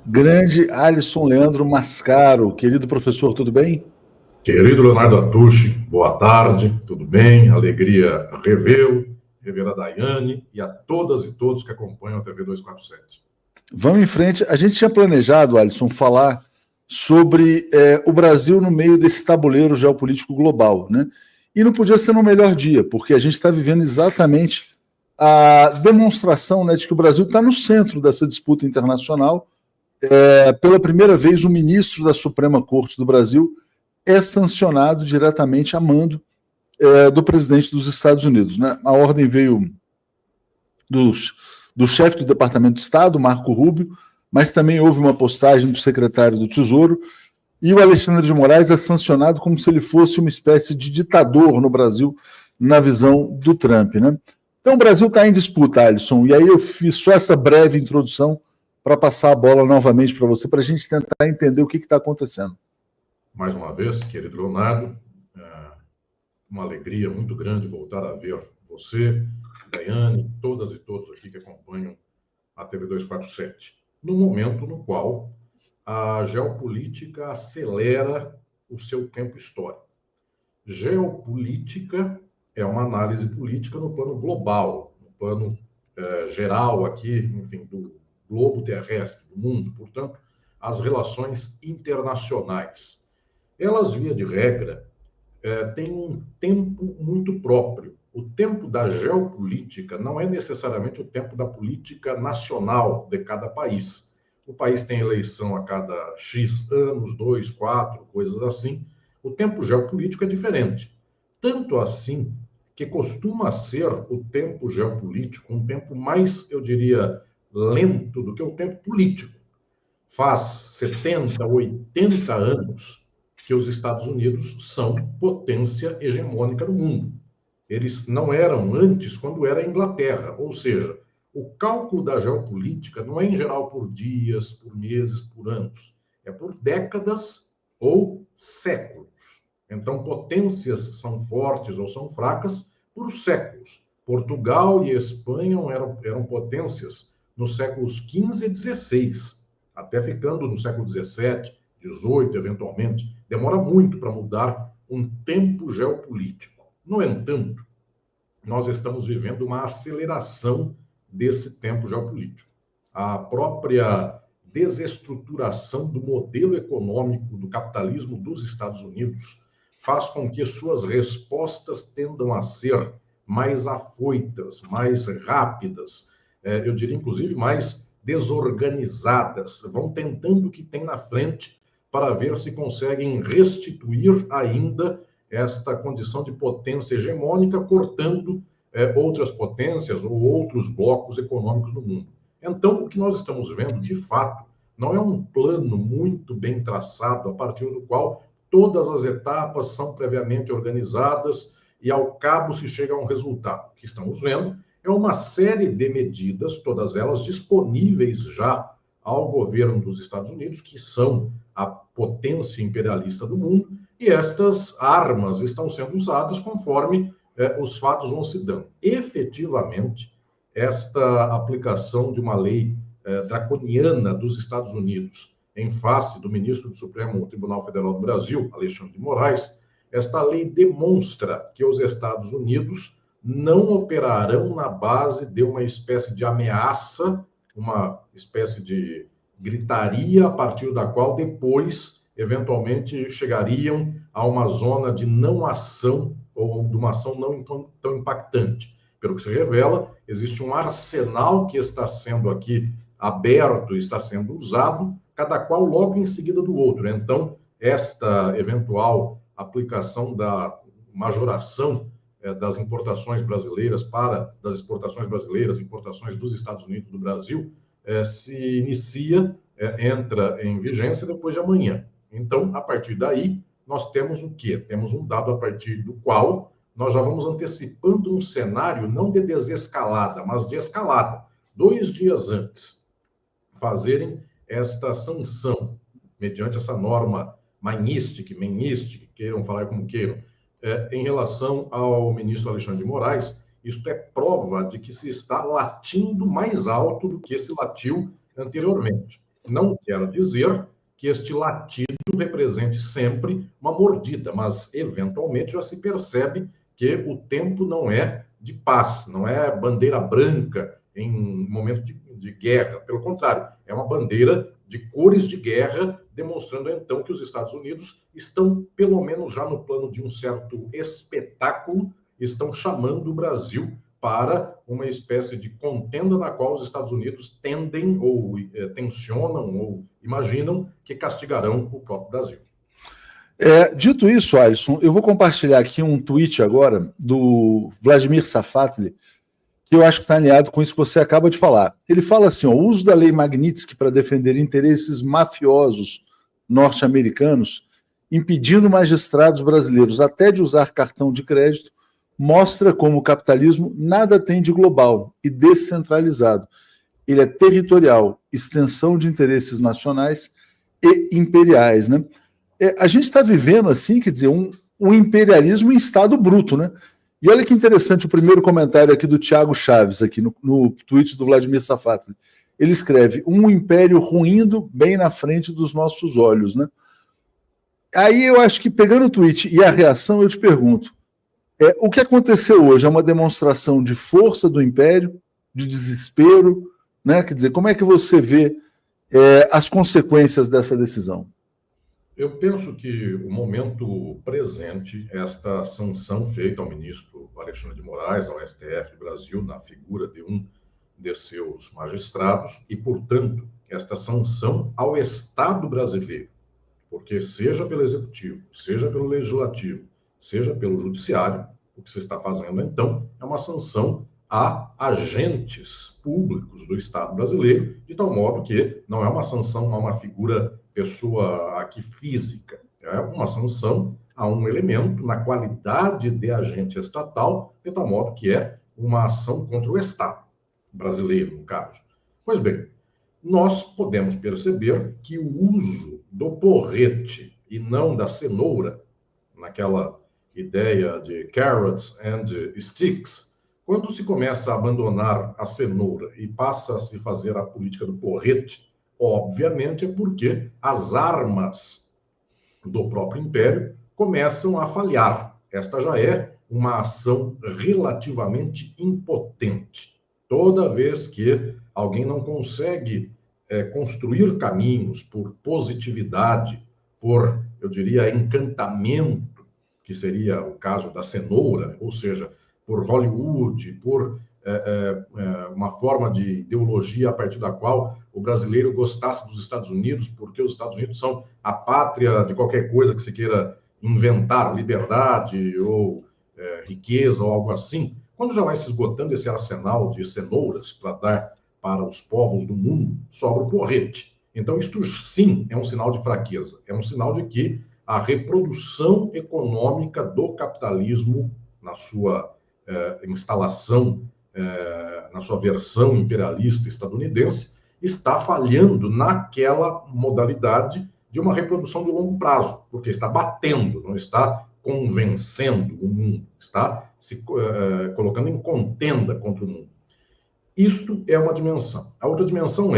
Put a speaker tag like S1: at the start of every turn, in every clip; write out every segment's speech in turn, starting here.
S1: Grande Alisson Leandro Mascaro, querido professor, tudo bem?
S2: Querido Leonardo Atushi, boa tarde, tudo bem? Alegria revê-lo, rever a Daiane e a todas e todos que acompanham a TV 247.
S1: Vamos em frente. A gente tinha planejado, Alisson, falar sobre o Brasil no meio desse tabuleiro geopolítico global, né? E não podia ser no melhor dia, porque a gente está vivendo exatamente a demonstração, né, de que o Brasil está no centro dessa disputa internacional. Pela primeira vez, o ministro da Suprema Corte do Brasil é sancionado diretamente a mando do presidente dos Estados Unidos. Né? A ordem veio do chefe do Departamento de Estado, Marco Rubio, mas também houve uma postagem do secretário do Tesouro, e o Alexandre de Moraes é sancionado como se ele fosse uma espécie de ditador no Brasil, na visão do Trump. Né? Então o Brasil está em disputa, Alisson, e aí eu fiz só essa breve introdução para passar a bola novamente para você, para a gente tentar entender o que está acontecendo.
S2: Mais uma vez, querido Leonardo, uma alegria muito grande voltar a ver você, Daiane, todas e todos aqui que acompanham a TV 247, no momento no qual a geopolítica acelera o seu tempo histórico. Geopolítica é uma análise política no plano global, no plano geral aqui, enfim, do globo terrestre, do mundo, portanto, as relações internacionais. Elas, via de regra, têm um tempo muito próprio. O tempo da geopolítica não é necessariamente o tempo da política nacional de cada país. O país tem eleição a cada X anos, 2, 4, coisas assim. O tempo geopolítico é diferente. Tanto assim que costuma ser o tempo geopolítico um tempo mais, eu diria, lento do que o tempo político. Faz 70, 80 anos que os Estados Unidos são potência hegemônica no mundo. Eles não eram antes quando era a Inglaterra, ou seja, o cálculo da geopolítica não é em geral por dias, por meses, por anos, é por décadas ou séculos. Então, potências são fortes ou são fracas por séculos. Portugal e Espanha eram potências nos séculos XV e XVI, até ficando no século XVII, XVIII, eventualmente. Demora muito para mudar um tempo geopolítico. No entanto, nós estamos vivendo uma aceleração desse tempo geopolítico. A própria desestruturação do modelo econômico do capitalismo dos Estados Unidos faz com que suas respostas tendam a ser mais afoitas, mais rápidas, eu diria, inclusive, mais desorganizadas. Vão tentando o que tem na frente para ver se conseguem restituir ainda esta condição de potência hegemônica, cortando outras potências ou outros blocos econômicos no mundo. Então, o que nós estamos vendo, de fato, não é um plano muito bem traçado, a partir do qual todas as etapas são previamente organizadas e, ao cabo, se chega a um resultado. O que estamos vendo é uma série de medidas, todas elas disponíveis já ao governo dos Estados Unidos, que são a potência imperialista do mundo, e estas armas estão sendo usadas conforme os fatos vão se dando. Efetivamente, esta aplicação de uma lei draconiana dos Estados Unidos em face do ministro do Supremo Tribunal Federal do Brasil, Alexandre de Moraes, esta lei demonstra que os Estados Unidos não operarão na base de uma espécie de ameaça, uma espécie de gritaria a partir da qual depois, eventualmente, chegariam a uma zona de não ação ou de uma ação não tão impactante. Pelo que se revela, existe um arsenal que está sendo aqui aberto, está sendo usado, cada qual logo em seguida do outro. Então, esta eventual aplicação da majoração das importações brasileiras das exportações brasileiras, importações dos Estados Unidos do Brasil, se inicia, entra em vigência depois de amanhã. Então, a partir daí, nós temos o quê? Temos um dado a partir do qual nós já vamos antecipando um cenário não de desescalada, mas de escalada. 2 dias antes, fazerem esta sanção, mediante essa norma Magnitsky, queiram falar como queiram, em relação ao ministro Alexandre de Moraes, isto é prova de que se está latindo mais alto do que se latiu anteriormente. Não quero dizer que este latido represente sempre uma mordida, mas eventualmente já se percebe que o tempo não é de paz, não é bandeira branca em momento de guerra. Pelo contrário, é uma bandeira de cores de guerra, demonstrando então que os Estados Unidos estão, pelo menos já no plano de um certo espetáculo, estão chamando o Brasil para uma espécie de contenda na qual os Estados Unidos tendem ou tensionam ou imaginam que castigarão o próprio Brasil.
S1: Dito isso, Alisson, eu vou compartilhar aqui um tweet agora do Vladimir Safatli, que eu acho que está alinhado com isso que você acaba de falar. Ele fala assim, o uso da lei Magnitsky para defender interesses mafiosos norte-americanos, impedindo magistrados brasileiros até de usar cartão de crédito, mostra como o capitalismo nada tem de global e descentralizado. Ele é territorial, extensão de interesses nacionais e imperiais, né? A gente está vivendo, assim, quer dizer, um imperialismo em estado bruto, né? E olha que interessante o primeiro comentário aqui do Thiago Chaves, aqui no tweet do Vladimir Safatli. Ele escreve, um império ruindo bem na frente dos nossos olhos, né? Aí eu acho que, pegando o tweet e a reação, eu te pergunto, o que aconteceu hoje é uma demonstração de força do império, de desespero, né? Quer dizer, como é que você vê as consequências dessa decisão?
S2: Eu penso que o momento presente, esta sanção feita ao ministro Alexandre de Moraes, ao STF do Brasil, na figura de um de seus magistrados, e, portanto, esta sanção ao Estado brasileiro, porque seja pelo Executivo, seja pelo Legislativo, seja pelo Judiciário, o que se está fazendo, então, é uma sanção a agentes públicos do Estado brasileiro, de tal modo que não é uma sanção a uma figura pessoa aqui física, é uma sanção a um elemento na qualidade de agente estatal, de tal modo que é uma ação contra o Estado brasileiro, no caso. Pois bem, nós podemos perceber que o uso do porrete e não da cenoura, naquela ideia de carrots and sticks, quando se começa a abandonar a cenoura e passa a se fazer a política do porrete, obviamente é porque as armas do próprio império começam a falhar. Esta já é uma ação relativamente impotente. Toda vez que alguém não consegue construir caminhos por positividade, por, eu diria, encantamento, que seria o caso da cenoura, ou seja, por Hollywood, por uma forma de ideologia a partir da qual o brasileiro gostasse dos Estados Unidos, porque os Estados Unidos são a pátria de qualquer coisa que se queira inventar, liberdade ou riqueza ou algo assim. Quando já vai se esgotando esse arsenal de cenouras para dar para os povos do mundo, sobra o porrete. Então, isto sim é um sinal de fraqueza, é um sinal de que a reprodução econômica do capitalismo na sua instalação, na sua versão imperialista estadunidense, está falhando naquela modalidade de uma reprodução de longo prazo, porque está batendo, não está convencendo o mundo, está se colocando em contenda contra o mundo. Isto é uma dimensão. A outra dimensão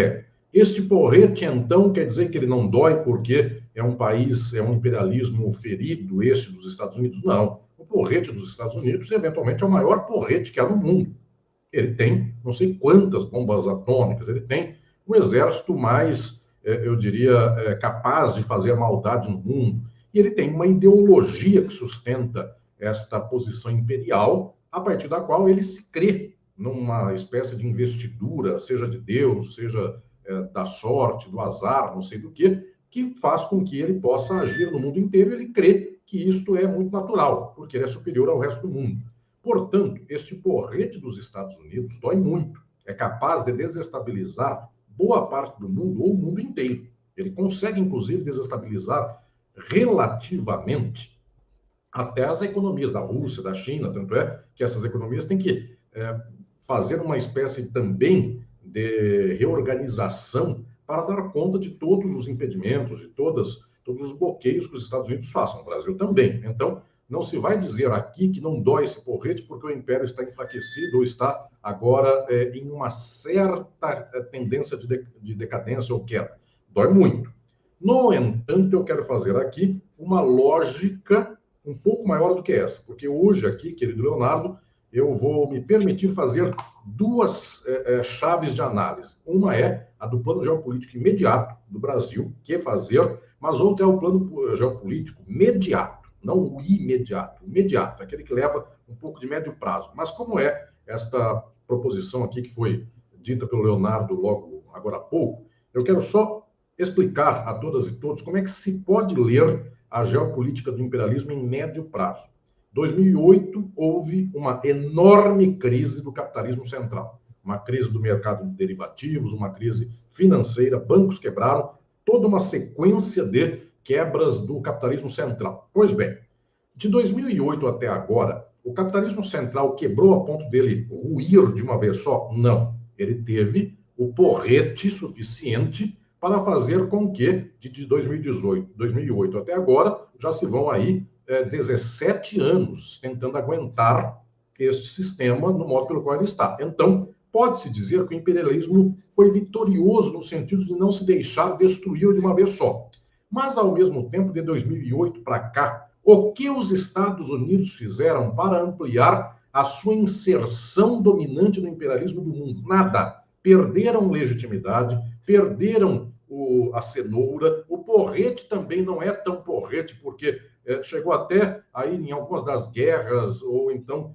S2: este porrete, então, quer dizer que ele não dói porque é um país, é um imperialismo ferido, esse dos Estados Unidos? Não. O porrete dos Estados Unidos, eventualmente, é o maior porrete que há no mundo. Ele tem não sei quantas bombas atômicas, ele tem um exército mais, eu diria, capaz de fazer maldade no mundo. E ele tem uma ideologia que sustenta esta posição imperial, a partir da qual ele se crê numa espécie de investidura, seja de Deus, seja da sorte, do azar, não sei do que faz com que ele possa agir no mundo inteiro. Ele crê que isto é muito natural, porque ele é superior ao resto do mundo. Portanto, este porrete dos Estados Unidos dói muito, é capaz de desestabilizar boa parte do mundo ou o mundo inteiro. Ele consegue, inclusive, desestabilizar relativamente até as economias da Rússia, da China, tanto é que essas economias têm que fazer uma espécie também de reorganização para dar conta de todos os impedimentos, de todos os bloqueios que os Estados Unidos façam, o Brasil também. Então, não se vai dizer aqui que não dói esse porrete porque o império está enfraquecido ou está agora em uma certa tendência de decadência ou queda. Dói muito. No entanto, eu quero fazer aqui uma lógica um pouco maior do que essa, porque hoje aqui, querido Leonardo, eu vou me permitir fazer duas chaves de análise. Uma é a do plano geopolítico imediato do Brasil, que fazer, mas outra é o plano geopolítico mediato, não o imediato. O imediato, aquele que leva um pouco de médio prazo. Mas como é esta proposição aqui que foi dita pelo Leonardo logo agora há pouco, eu quero só explicar a todas e todos como é que se pode ler a geopolítica do imperialismo em médio prazo. 2008 houve uma enorme crise do capitalismo central, uma crise do mercado de derivativos, uma crise financeira, bancos quebraram, toda uma sequência de quebras do capitalismo central. Pois bem, de 2008 até agora, o capitalismo central quebrou a ponto dele ruir de uma vez só? Não. Ele teve o porrete suficiente para fazer com que, de 2008 até agora, já se vão aí 17 anos tentando aguentar este sistema no modo pelo qual ele está. Então, pode-se dizer que o imperialismo foi vitorioso no sentido de não se deixar destruir de uma vez só. Mas, ao mesmo tempo, de 2008 para cá, o que os Estados Unidos fizeram para ampliar a sua inserção dominante no imperialismo do mundo? Nada. Perderam legitimidade, perderam a cenoura, o porrete também não é tão porrete, porque chegou até aí em algumas das guerras ou então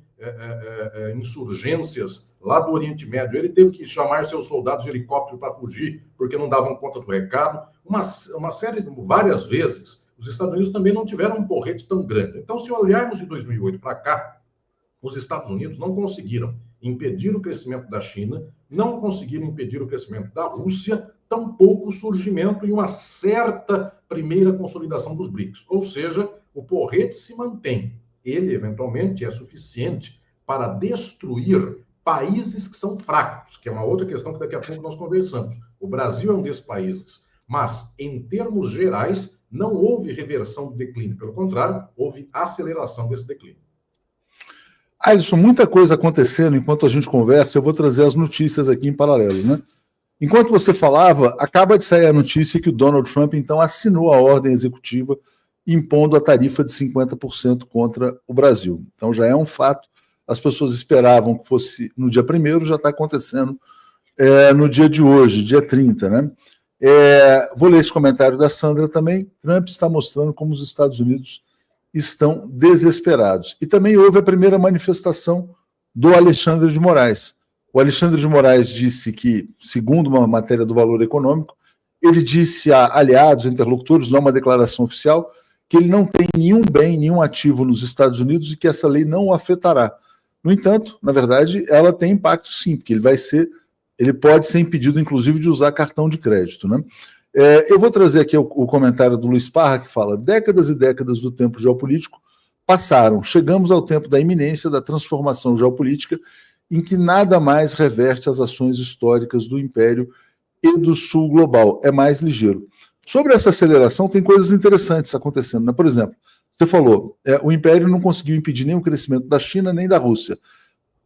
S2: insurgências lá do Oriente Médio. Ele teve que chamar seus soldados de helicóptero para fugir, porque não davam conta do recado. Uma série de várias vezes, os Estados Unidos também não tiveram um porrete tão grande. Então, se olharmos de 2008 para cá, os Estados Unidos não conseguiram impedir o crescimento da China, não conseguiram impedir o crescimento da Rússia, tampouco o surgimento e uma certa primeira consolidação dos BRICS. Ou seja, o porrete se mantém. Ele, eventualmente, é suficiente para destruir países que são fracos, que é uma outra questão que daqui a pouco nós conversamos. O Brasil é um desses países. Mas, em termos gerais, não houve reversão do declínio. Pelo contrário, houve aceleração desse declínio.
S1: Alisson, muita coisa acontecendo enquanto a gente conversa. Eu vou trazer as notícias aqui em paralelo, né? Enquanto você falava, acaba de sair a notícia que o Donald Trump, então, assinou a ordem executiva impondo a tarifa de 50% contra o Brasil. Então, já é um fato. As pessoas esperavam que fosse no dia 1º, já está acontecendo no dia de hoje, dia 30, né? Vou ler esse comentário da Sandra também. Trump está mostrando como os Estados Unidos estão desesperados. E também houve a primeira manifestação do Alexandre de Moraes. O Alexandre de Moraes disse que, segundo uma matéria do Valor Econômico, ele disse a aliados, interlocutores, não é uma declaração oficial, que ele não tem nenhum bem, nenhum ativo nos Estados Unidos e que essa lei não o afetará. No entanto, na verdade, ela tem impacto sim, porque ele pode ser impedido, inclusive, de usar cartão de crédito, né? Eu vou trazer aqui o comentário do Luiz Parra, que fala: décadas e décadas do tempo geopolítico passaram, chegamos ao tempo da iminência da transformação geopolítica, em que nada mais reverte as ações históricas do Império e do Sul global, é mais ligeiro. Sobre essa aceleração, tem coisas interessantes acontecendo, né? Por exemplo, você falou, o Império não conseguiu impedir nem o crescimento da China nem da Rússia.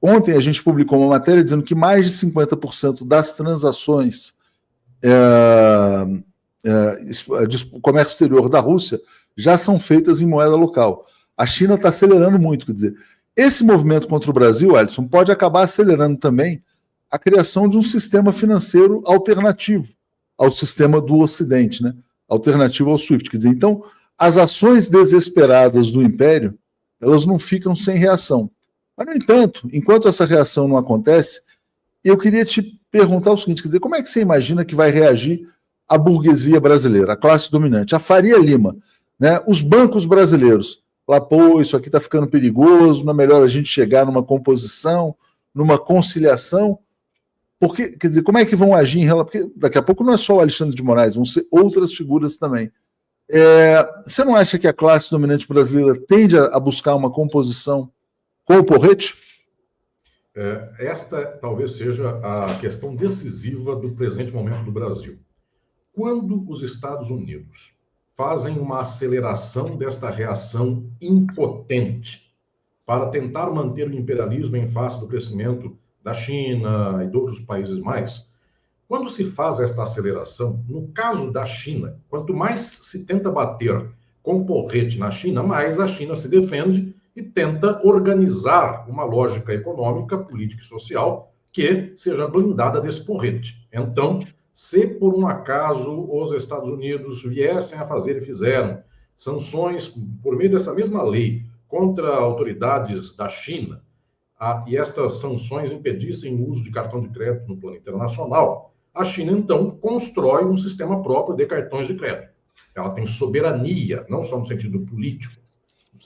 S1: Ontem a gente publicou uma matéria dizendo que mais de 50% das transações de comércio exterior da Rússia já são feitas em moeda local. A China está acelerando muito, quer dizer, esse movimento contra o Brasil, Alisson, pode acabar acelerando também a criação de um sistema financeiro alternativo ao sistema do Ocidente, né? Alternativo ao SWIFT. Quer dizer, então, as ações desesperadas do Império, elas não ficam sem reação. Mas, no entanto, enquanto essa reação não acontece, eu queria te perguntar o seguinte, quer dizer, como é que você imagina que vai reagir a burguesia brasileira, a classe dominante, a Faria Lima, né? Os bancos brasileiros? Lá, pô, isso aqui está ficando perigoso, não é melhor a gente chegar numa composição, numa conciliação? Porque, quer dizer, como é que vão agir em relação... Porque daqui a pouco não é só o Alexandre de Moraes, vão ser outras figuras também. Você não acha que a classe dominante brasileira tende a buscar uma composição com o porrete?
S2: Esta talvez seja a questão decisiva do presente momento do Brasil. Quando os Estados Unidos fazem uma aceleração desta reação impotente para tentar manter o imperialismo em face do crescimento da China e de outros países mais, Quando se faz esta aceleração, no caso da China, quanto mais se tenta bater com porrete na China, mais a China se defende e tenta organizar uma lógica econômica, política e social que seja blindada desse porrete. Então, se por um acaso os Estados Unidos viessem a fazer e fizeram sanções por meio dessa mesma lei contra autoridades da China, e estas sanções impedissem o uso de cartão de crédito no plano internacional, a China, então, constrói um sistema próprio de cartões de crédito. Ela tem soberania, não só no sentido político,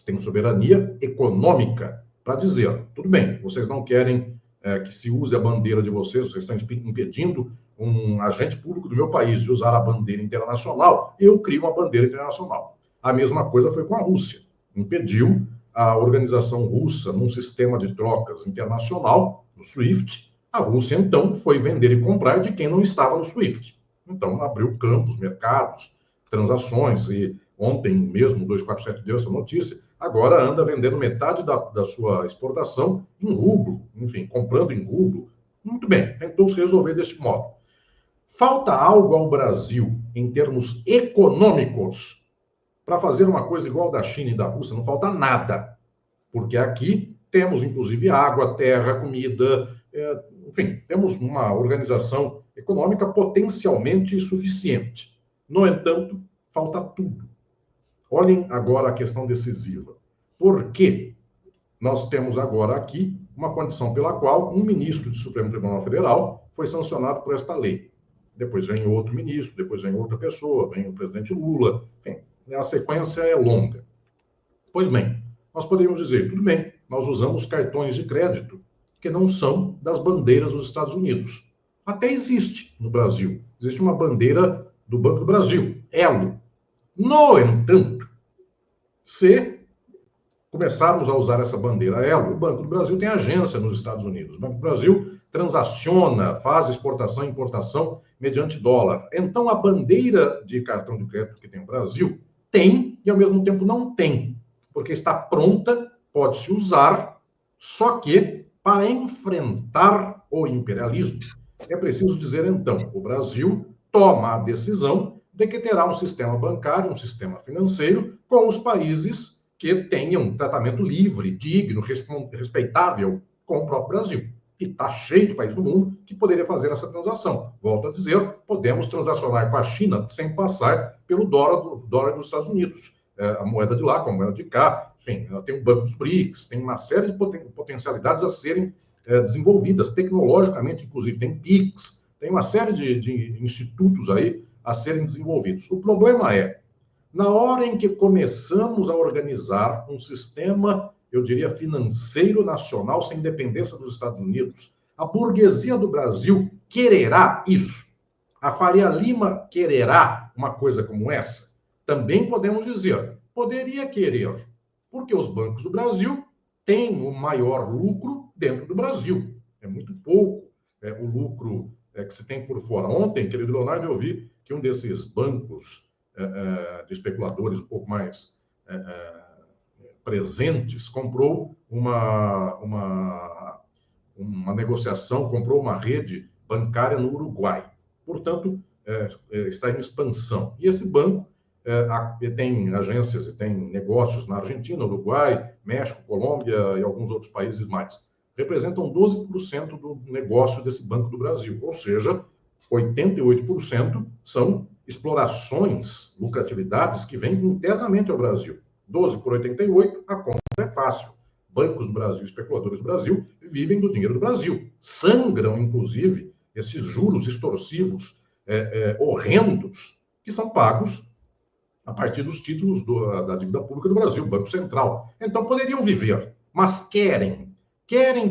S2: tem soberania econômica para dizer, tudo bem, vocês não querem que se use a bandeira de vocês estão impedindo um agente público do meu país de usar a bandeira internacional, eu crio uma bandeira internacional. A mesma coisa foi com a Rússia. Impediu a organização russa num sistema de trocas internacional, no SWIFT. A Rússia, então, foi vender e comprar de quem não estava no SWIFT. Então, abriu campos, mercados, transações, e ontem mesmo, o 247 deu essa notícia, agora anda vendendo metade da sua exportação em rublo, enfim, comprando em rublo. Muito bem, tentou se resolver deste modo. Falta algo ao Brasil, em termos econômicos, para fazer uma coisa igual da China e da Rússia? Não falta nada, porque aqui temos, inclusive, água, terra, comida, enfim, temos uma organização econômica potencialmente suficiente. No entanto, falta tudo. Olhem agora a questão decisiva. Por quê? Nós temos agora aqui uma condição pela qual um ministro do Supremo Tribunal Federal foi sancionado por esta lei. Depois vem outro ministro, depois vem outra pessoa, vem o presidente Lula, enfim, a sequência é longa. Pois bem, nós poderíamos dizer, tudo bem, nós usamos cartões de crédito que não são das bandeiras dos Estados Unidos. Até existe no Brasil. Existe uma bandeira do Banco do Brasil, Elo. No entanto, se começarmos a usar essa bandeira Elo, o Banco do Brasil tem agência nos Estados Unidos. O Banco do Brasil transaciona, faz exportação e importação mediante dólar. Então, a bandeira de cartão de crédito que tem o Brasil tem e, ao mesmo tempo, não tem, porque está pronta, pode-se usar, só que, para enfrentar o imperialismo, é preciso dizer, então, o Brasil toma a decisão de que terá um sistema bancário, um sistema financeiro, com os países que tenham tratamento livre, digno, respeitável com o próprio Brasil. E está cheio de países do mundo que poderia fazer essa transação. Volto a dizer, podemos transacionar com a China sem passar pelo dólar dos Estados Unidos. A moeda de lá com a moeda de cá, enfim, tem o Banco dos BRICS, tem uma série de potencialidades a serem desenvolvidas, tecnologicamente, inclusive, tem PIX, tem uma série de institutos aí a serem desenvolvidos. O problema é, na hora em que começamos a organizar um sistema, eu diria, financeiro nacional sem dependência dos Estados Unidos, a burguesia do Brasil quererá isso? A Faria Lima quererá uma coisa como essa? Também podemos dizer, poderia querer, porque os bancos do Brasil têm o maior lucro dentro do Brasil. É muito pouco o lucro que se tem por fora. Ontem, querido Leonardo, eu vi que um desses bancos de especuladores um pouco mais presentes comprou uma negociação, comprou uma rede bancária no Uruguai. Portanto, está em expansão. E esse banco tem agências e tem negócios na Argentina, Uruguai, México, Colômbia e alguns outros países mais. Representam 12% do negócio desse Banco do Brasil, ou seja, 88% são explorações, lucratividades que vêm internamente ao Brasil. 12 por 88, a conta é fácil. Bancos do Brasil, especuladores do Brasil, vivem do dinheiro do Brasil. Sangram, inclusive, esses juros extorsivos horrendos que são pagos a partir dos títulos da dívida pública do Brasil, Banco Central. Então, poderiam viver, mas querem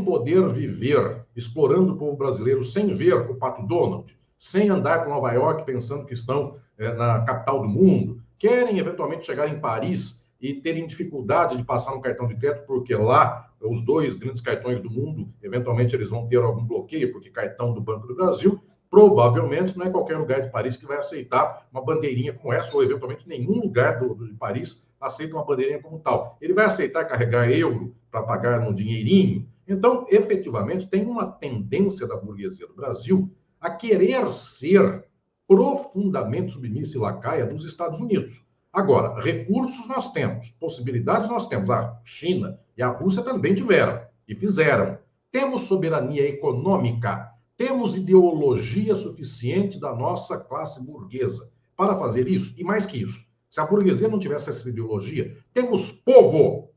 S2: poder viver explorando o povo brasileiro sem ver o Pato Donald, sem andar por Nova York pensando que estão na capital do mundo, querem eventualmente chegar em Paris e terem dificuldade de passar no cartão de crédito, porque lá os dois grandes cartões do mundo, eventualmente eles vão ter algum bloqueio, porque cartão do Banco do Brasil, provavelmente não é qualquer lugar de Paris que vai aceitar uma bandeirinha como essa, ou eventualmente nenhum lugar de Paris aceita uma bandeirinha como tal. Ele vai aceitar carregar euro para pagar no dinheirinho. Então, efetivamente, tem uma tendência da burguesia do Brasil a querer ser profundamente submissa e lacaia dos Estados Unidos. Agora, recursos nós temos, possibilidades nós temos. A China e a Rússia também tiveram e fizeram. Temos soberania econômica, temos ideologia suficiente da nossa classe burguesa para fazer isso. E mais que isso, se a burguesia não tivesse essa ideologia, temos povo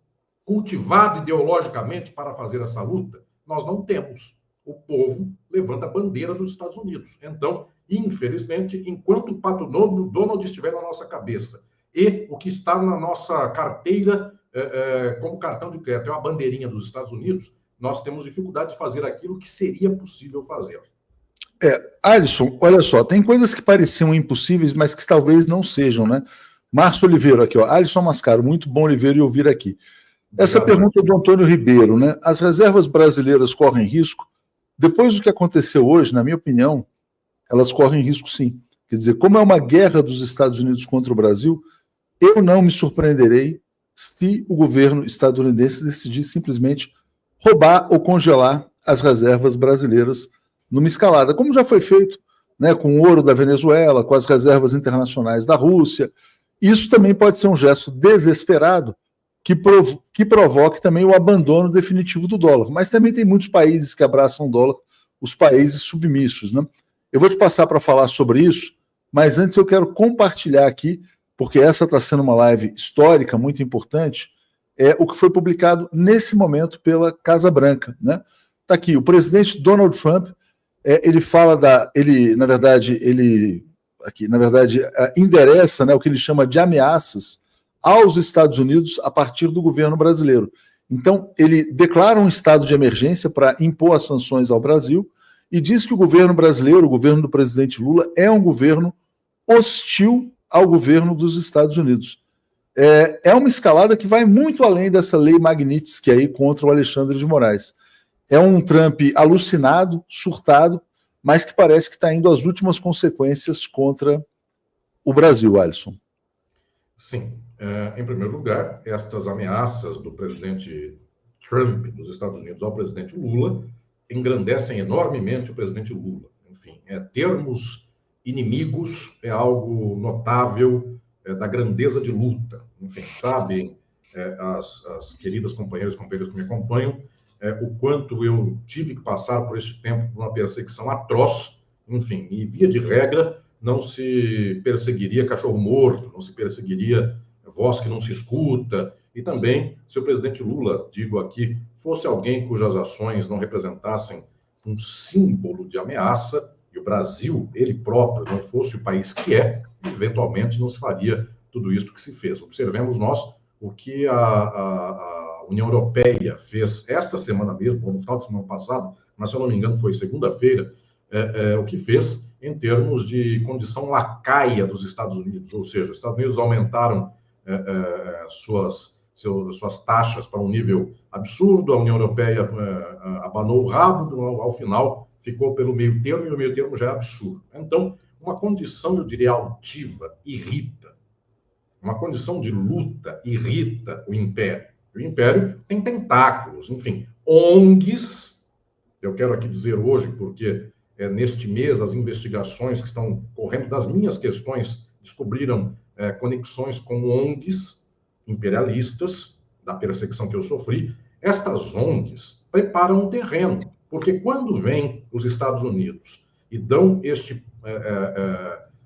S2: cultivado ideologicamente para fazer essa luta? Nós não temos. O povo levanta a bandeira dos Estados Unidos. Então, infelizmente, enquanto o Pato Donald estiver na nossa cabeça e o que está na nossa carteira como cartão de crédito é uma bandeirinha dos Estados Unidos, nós temos dificuldade de fazer aquilo que seria possível fazer.
S1: Alisson, olha só, tem coisas que pareciam impossíveis, mas que talvez não sejam, né? Márcio Oliveira aqui, ó. Alisson Mascaro, muito bom Oliveira e ouvir aqui. Essa pergunta do Antônio Ribeiro, né? As reservas brasileiras correm risco? Depois do que aconteceu hoje, na minha opinião, elas correm risco sim. Quer dizer, como é uma guerra dos Estados Unidos contra o Brasil, eu não me surpreenderei se o governo estadunidense decidir simplesmente roubar ou congelar as reservas brasileiras numa escalada, como já foi feito, né, com o ouro da Venezuela, com as reservas internacionais da Rússia. Isso também pode ser um gesto desesperado que provoque também o abandono definitivo do dólar. Mas também tem muitos países que abraçam o dólar, os países submissos, né? Eu vou te passar para falar sobre isso, mas antes eu quero compartilhar aqui, porque essa está sendo uma live histórica, muito importante, o que foi publicado nesse momento pela Casa Branca, né? Está aqui, o presidente Donald Trump, ele fala endereça, né, o que ele chama de ameaças aos Estados Unidos a partir do governo brasileiro. Então, ele declara um estado de emergência para impor as sanções ao Brasil e diz que o governo brasileiro, o governo do presidente Lula, é um governo hostil ao governo dos Estados Unidos. É uma escalada que vai muito além dessa lei Magnitsky aí contra o Alexandre de Moraes. É um Trump alucinado, surtado, mas que parece que está indo às últimas consequências contra o Brasil, Alisson.
S2: Sim. Em primeiro lugar, estas ameaças do presidente Trump dos Estados Unidos ao presidente Lula engrandecem enormemente o presidente Lula. Enfim, termos inimigos é algo notável da grandeza de luta. Enfim, sabem as queridas companheiras e companheiros que me acompanham o quanto eu tive que passar por esse tempo por uma perseguição atroz. Enfim, e via de regra não se perseguiria cachorro morto, não se perseguiria voz que não se escuta, e também, se o presidente Lula, digo aqui, fosse alguém cujas ações não representassem um símbolo de ameaça, e o Brasil, ele próprio, não fosse o país que eventualmente não se faria tudo isso que se fez. Observemos nós o que a União Europeia fez esta semana mesmo, ou no final de semana passada, mas se eu não me engano foi segunda-feira, o que fez em termos de condição lacaia dos Estados Unidos, ou seja, os Estados Unidos aumentaram suas taxas para um nível absurdo, a União Europeia abanou o rabo, ao final ficou pelo meio termo, e o meio termo já é absurdo. Então, uma condição, eu diria, altiva, irrita. Uma condição de luta irrita o Império. O Império tem tentáculos, enfim, ONGs, eu quero aqui dizer hoje, porque neste mês as investigações que estão correndo das minhas questões descobriram conexões com ONGs imperialistas, da perseguição que eu sofri. Estas ONGs preparam um terreno, porque quando vêm os Estados Unidos e dão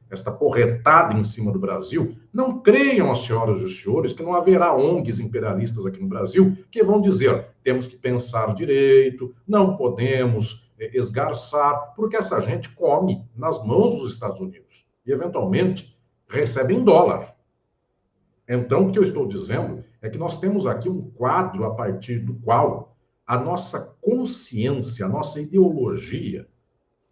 S2: esta porretada em cima do Brasil, não creiam as senhoras e os senhores que não haverá ONGs imperialistas aqui no Brasil que vão dizer, temos que pensar direito, não podemos esgarçar, porque essa gente come nas mãos dos Estados Unidos e, eventualmente, recebe em dólar. Então, o que eu estou dizendo é que nós temos aqui um quadro a partir do qual a nossa consciência, a nossa ideologia,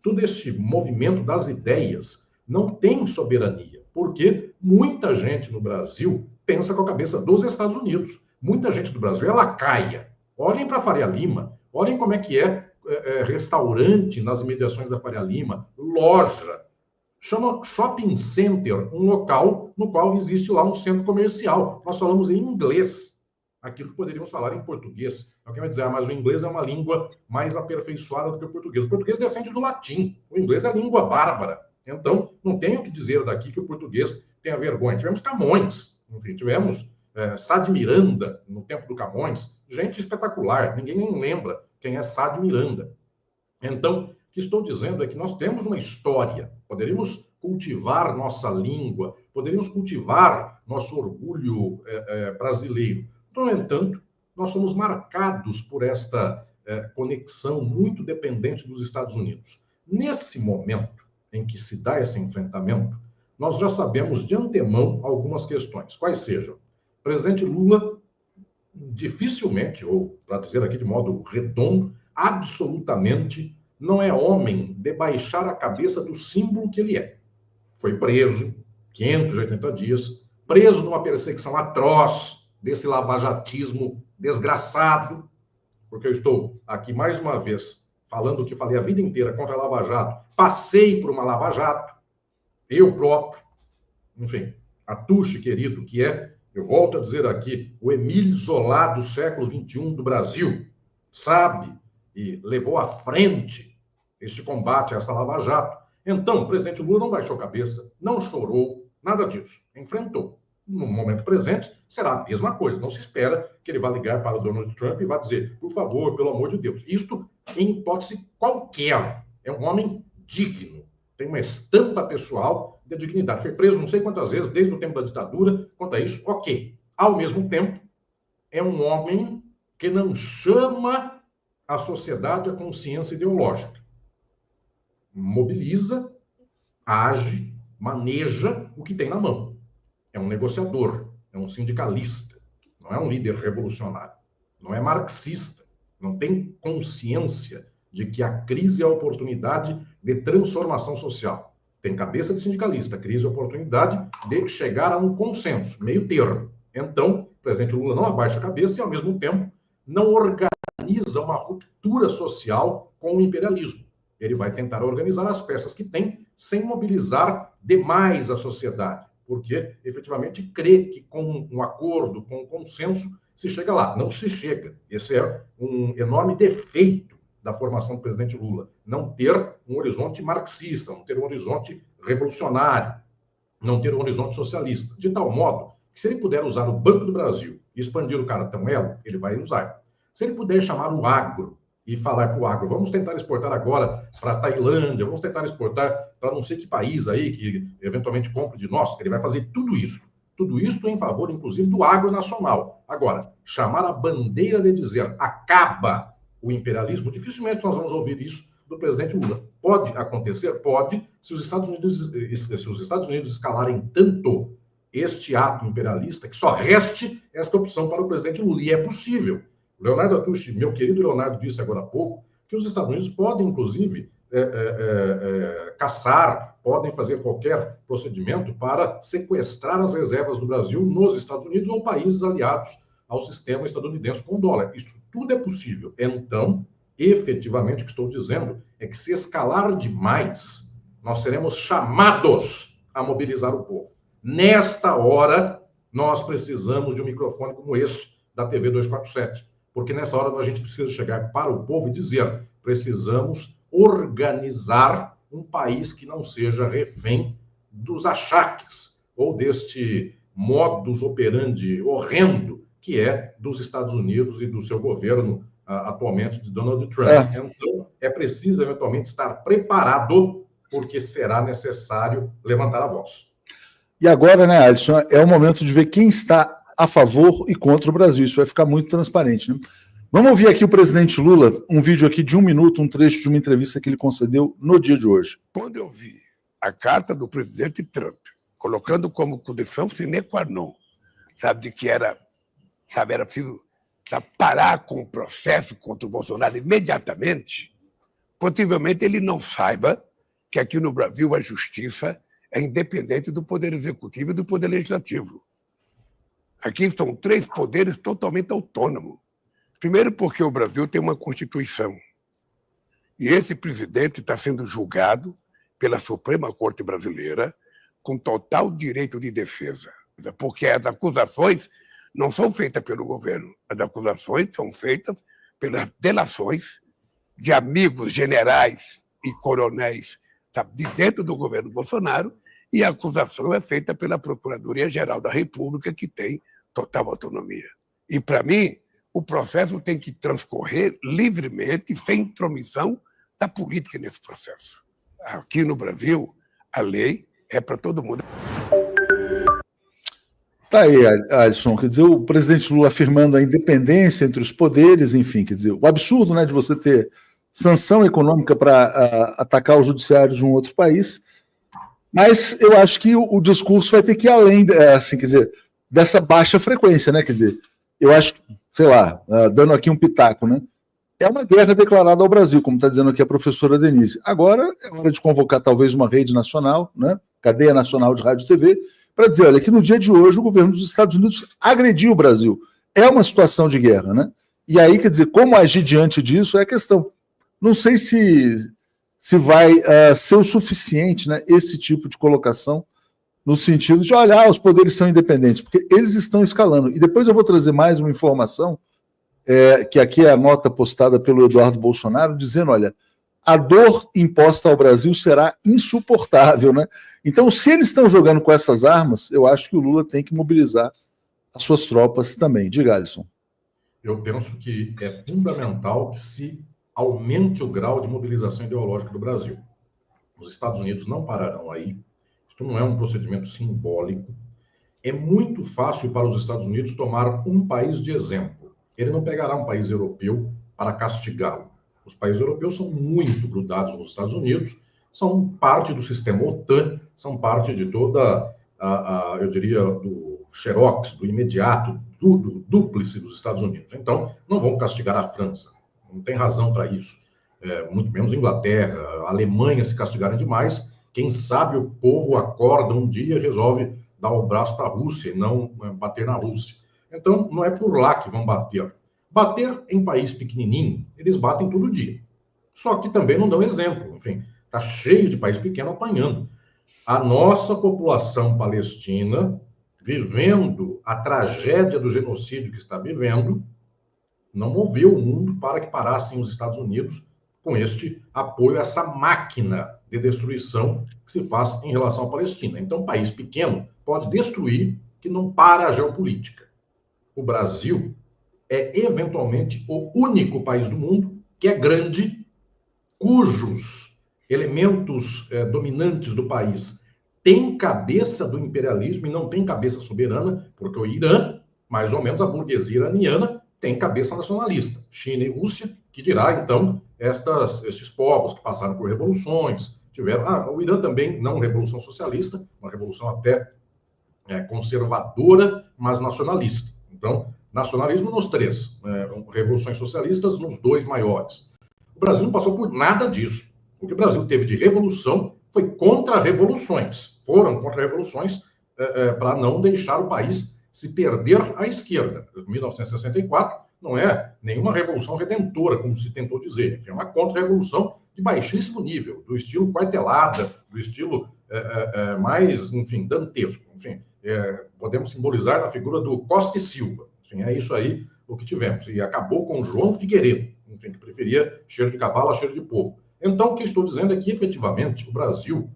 S2: todo este movimento das ideias não tem soberania, porque muita gente no Brasil pensa com a cabeça dos Estados Unidos. Muita gente do Brasil é lacaia. Olhem para a Faria Lima, olhem como é que restaurante nas imediações da Faria Lima, loja, chama shopping center, um local no qual existe lá um centro comercial. Nós falamos em inglês. aquilo que poderíamos falar em português. Alguém vai dizer, mas o inglês é uma língua mais aperfeiçoada do que o português. O português descende do latim, o inglês é a língua bárbara. Então, não tenho o que dizer daqui que o português tenha vergonha. Tivemos Camões, enfim, tivemos Sá de Miranda, no tempo do Camões, gente espetacular, ninguém nem lembra quem é Sá de Miranda. Então, o que estou dizendo é que nós temos uma história, poderíamos cultivar nossa língua, poderíamos cultivar nosso orgulho brasileiro. No entanto, nós somos marcados por esta conexão muito dependente dos Estados Unidos. Nesse momento em que se dá esse enfrentamento, nós já sabemos de antemão algumas questões. Quais sejam? O presidente Lula dificilmente, ou para dizer aqui de modo redondo, absolutamente não é homem de baixar a cabeça do símbolo que ele é. Foi preso 580 dias, preso numa perseguição atroz desse lavajatismo desgraçado, porque eu estou aqui mais uma vez falando o que falei a vida inteira contra a Lava Jato, passei por uma Lava Jato, eu próprio, enfim, Atuche, querido, que é, eu volto a dizer aqui, o Émile Zola do século XXI do Brasil, sabe e levou à frente este combate a essa Lava Jato. Então, o presidente Lula não baixou a cabeça, não chorou, nada disso, enfrentou. No momento presente, será a mesma coisa. Não se espera que ele vá ligar para o Donald Trump e vá dizer, por favor, pelo amor de Deus. Isto, em hipótese qualquer, é um homem digno, tem uma estampa pessoal de dignidade. Foi preso não sei quantas vezes, desde o tempo da ditadura, quanto a isso, ok. Ao mesmo tempo, é um homem que não chama a sociedade à consciência ideológica. Mobiliza, age, maneja o que tem na mão. É um negociador, é um sindicalista, não é um líder revolucionário, não é marxista, não tem consciência de que a crise é a oportunidade de transformação social. Tem cabeça de sindicalista, crise é a oportunidade de chegar a um consenso, meio termo. Então, o presidente Lula não abaixa a cabeça e, ao mesmo tempo, não organiza uma ruptura social com o imperialismo. Ele vai tentar organizar as peças que tem sem mobilizar demais a sociedade, porque efetivamente crê que com um acordo, com um consenso, se chega lá. Não se chega. Esse é um enorme defeito da formação do presidente Lula. Não ter um horizonte marxista, não ter um horizonte revolucionário, não ter um horizonte socialista. De tal modo que, se ele puder usar o Banco do Brasil e expandir o cartão Elo, ele vai usar. Se ele puder chamar o agro e falar para o agro, vamos tentar exportar agora para a Tailândia, vamos tentar exportar para não sei que país aí que eventualmente compre de nós, ele vai fazer tudo isso em favor, inclusive, do agro nacional. Agora, chamar a bandeira de dizer acaba o imperialismo, dificilmente nós vamos ouvir isso do presidente Lula. Pode acontecer? Pode, se os Estados Unidos escalarem tanto este ato imperialista que só reste esta opção para o presidente Lula, e é possível. Leonardo Atushi, meu querido Leonardo, disse agora há pouco que os Estados Unidos podem, inclusive, caçar, podem fazer qualquer procedimento para sequestrar as reservas do Brasil nos Estados Unidos ou países aliados ao sistema estadunidense com o dólar. Isso tudo é possível. Então, efetivamente, o que estou dizendo é que, se escalar demais, nós seremos chamados a mobilizar o povo. Nesta hora, nós precisamos de um microfone como este da TV 247. Porque nessa hora a gente precisa chegar para o povo e dizer: precisamos organizar um país que não seja refém dos achaques ou deste modus operandi horrendo que é dos Estados Unidos e do seu governo atualmente de Donald Trump. Então, é preciso eventualmente estar preparado, porque será necessário levantar a voz.
S1: E agora, né, Alisson, é o momento de ver quem está a favor e contra o Brasil. Isso vai ficar muito transparente, né? Vamos ouvir aqui o presidente Lula, um vídeo aqui de 1 minuto, um trecho de uma entrevista que ele concedeu no dia de hoje.
S3: Quando eu vi a carta do presidente Trump, colocando como condição sine qua non, de que era preciso parar com o processo contra o Bolsonaro imediatamente, possivelmente ele não saiba que aqui no Brasil a justiça é independente do Poder Executivo e do Poder Legislativo. Aqui são 3 poderes totalmente autônomos. Primeiro, porque o Brasil tem uma Constituição. E esse presidente está sendo julgado pela Suprema Corte Brasileira com total direito de defesa. Porque as acusações não são feitas pelo governo. As acusações são feitas pelas delações de amigos generais e coronéis, sabe, de dentro do governo Bolsonaro, e a acusação é feita pela Procuradoria-Geral da República, que tem total autonomia. E, para mim, o processo tem que transcorrer livremente, sem intromissão da política nesse processo. Aqui no Brasil, a lei é para todo mundo.
S1: Tá aí, Alisson, quer dizer, o presidente Lula afirmando a independência entre os poderes, enfim, quer dizer, o absurdo, né, de você ter sanção econômica para atacar o judiciário de um outro país, mas eu acho que o discurso vai ter que ir além, assim, quer dizer, dessa baixa frequência, né, quer dizer, eu acho, sei lá, dando aqui um pitaco, né, é uma guerra declarada ao Brasil, como está dizendo aqui a professora Denise. Agora é hora de convocar talvez uma rede nacional, né, cadeia nacional de rádio e TV, para dizer, olha, que no dia de hoje o governo dos Estados Unidos agrediu o Brasil. É uma situação de guerra, né? E aí, quer dizer, como agir diante disso é a questão. Não sei se vai ser o suficiente, né, esse tipo de colocação, no sentido de, olha, os poderes são independentes, porque eles estão escalando. E depois eu vou trazer mais uma informação, que aqui é a nota postada pelo Eduardo Bolsonaro, dizendo, olha, a dor imposta ao Brasil será insuportável, né? Então, se eles estão jogando com essas armas, eu acho que o Lula tem que mobilizar as suas tropas também. Diga, Alisson.
S2: Eu penso que é fundamental que se aumente o grau de mobilização ideológica do Brasil. Os Estados Unidos não pararão aí. Isso não é um procedimento simbólico. É muito fácil para os Estados Unidos tomar um país de exemplo. Ele não pegará um país europeu para castigá-lo. Os países europeus são muito grudados nos Estados Unidos, são parte do sistema OTAN, são parte de toda, eu diria, do xerox, do imediato, do dúplice dos Estados Unidos. Então, não vão castigar a França. Não tem razão para isso. Muito menos a Inglaterra, a Alemanha, se castigarem demais. Quem sabe o povo acorda um dia e resolve dar o braço para a Rússia e não bater na Rússia. Então, não é por lá que vão bater. Bater em país pequenininho, eles batem todo dia. Só que também não dão exemplo. Enfim, está cheio de país pequeno apanhando. A nossa população palestina, vivendo a tragédia do genocídio que está vivendo, não moveu o mundo para que parassem os Estados Unidos com este apoio a essa máquina de destruição que se faz em relação à Palestina. Então, um país pequeno pode destruir, que não para a geopolítica. O Brasil é, eventualmente, o único país do mundo que é grande, cujos elementos dominantes do país têm cabeça do imperialismo e não tem cabeça soberana, porque o Irã, mais ou menos a burguesia iraniana, tem cabeça nacionalista. China e Rússia, que dirá, então, esses povos que passaram por revoluções, tiveram... o Irã também, não revolução socialista, uma revolução até conservadora, mas nacionalista. Então, nacionalismo nos três, revoluções socialistas nos dois maiores. O Brasil não passou por nada disso. O que o Brasil teve de revolução foi contra-revoluções. Foram contra-revoluções para não deixar o país se perder à esquerda. 1964 não é nenhuma revolução redentora, como se tentou dizer. É uma contra-revolução de baixíssimo nível, do estilo quartelada, do estilo mais, enfim, dantesco. Enfim, podemos simbolizar na figura do Costa e Silva. Enfim, é isso aí o que tivemos. E acabou com João Figueiredo, enfim, que preferia cheiro de cavalo a cheiro de povo. Então, o que estou dizendo é que, efetivamente, o Brasil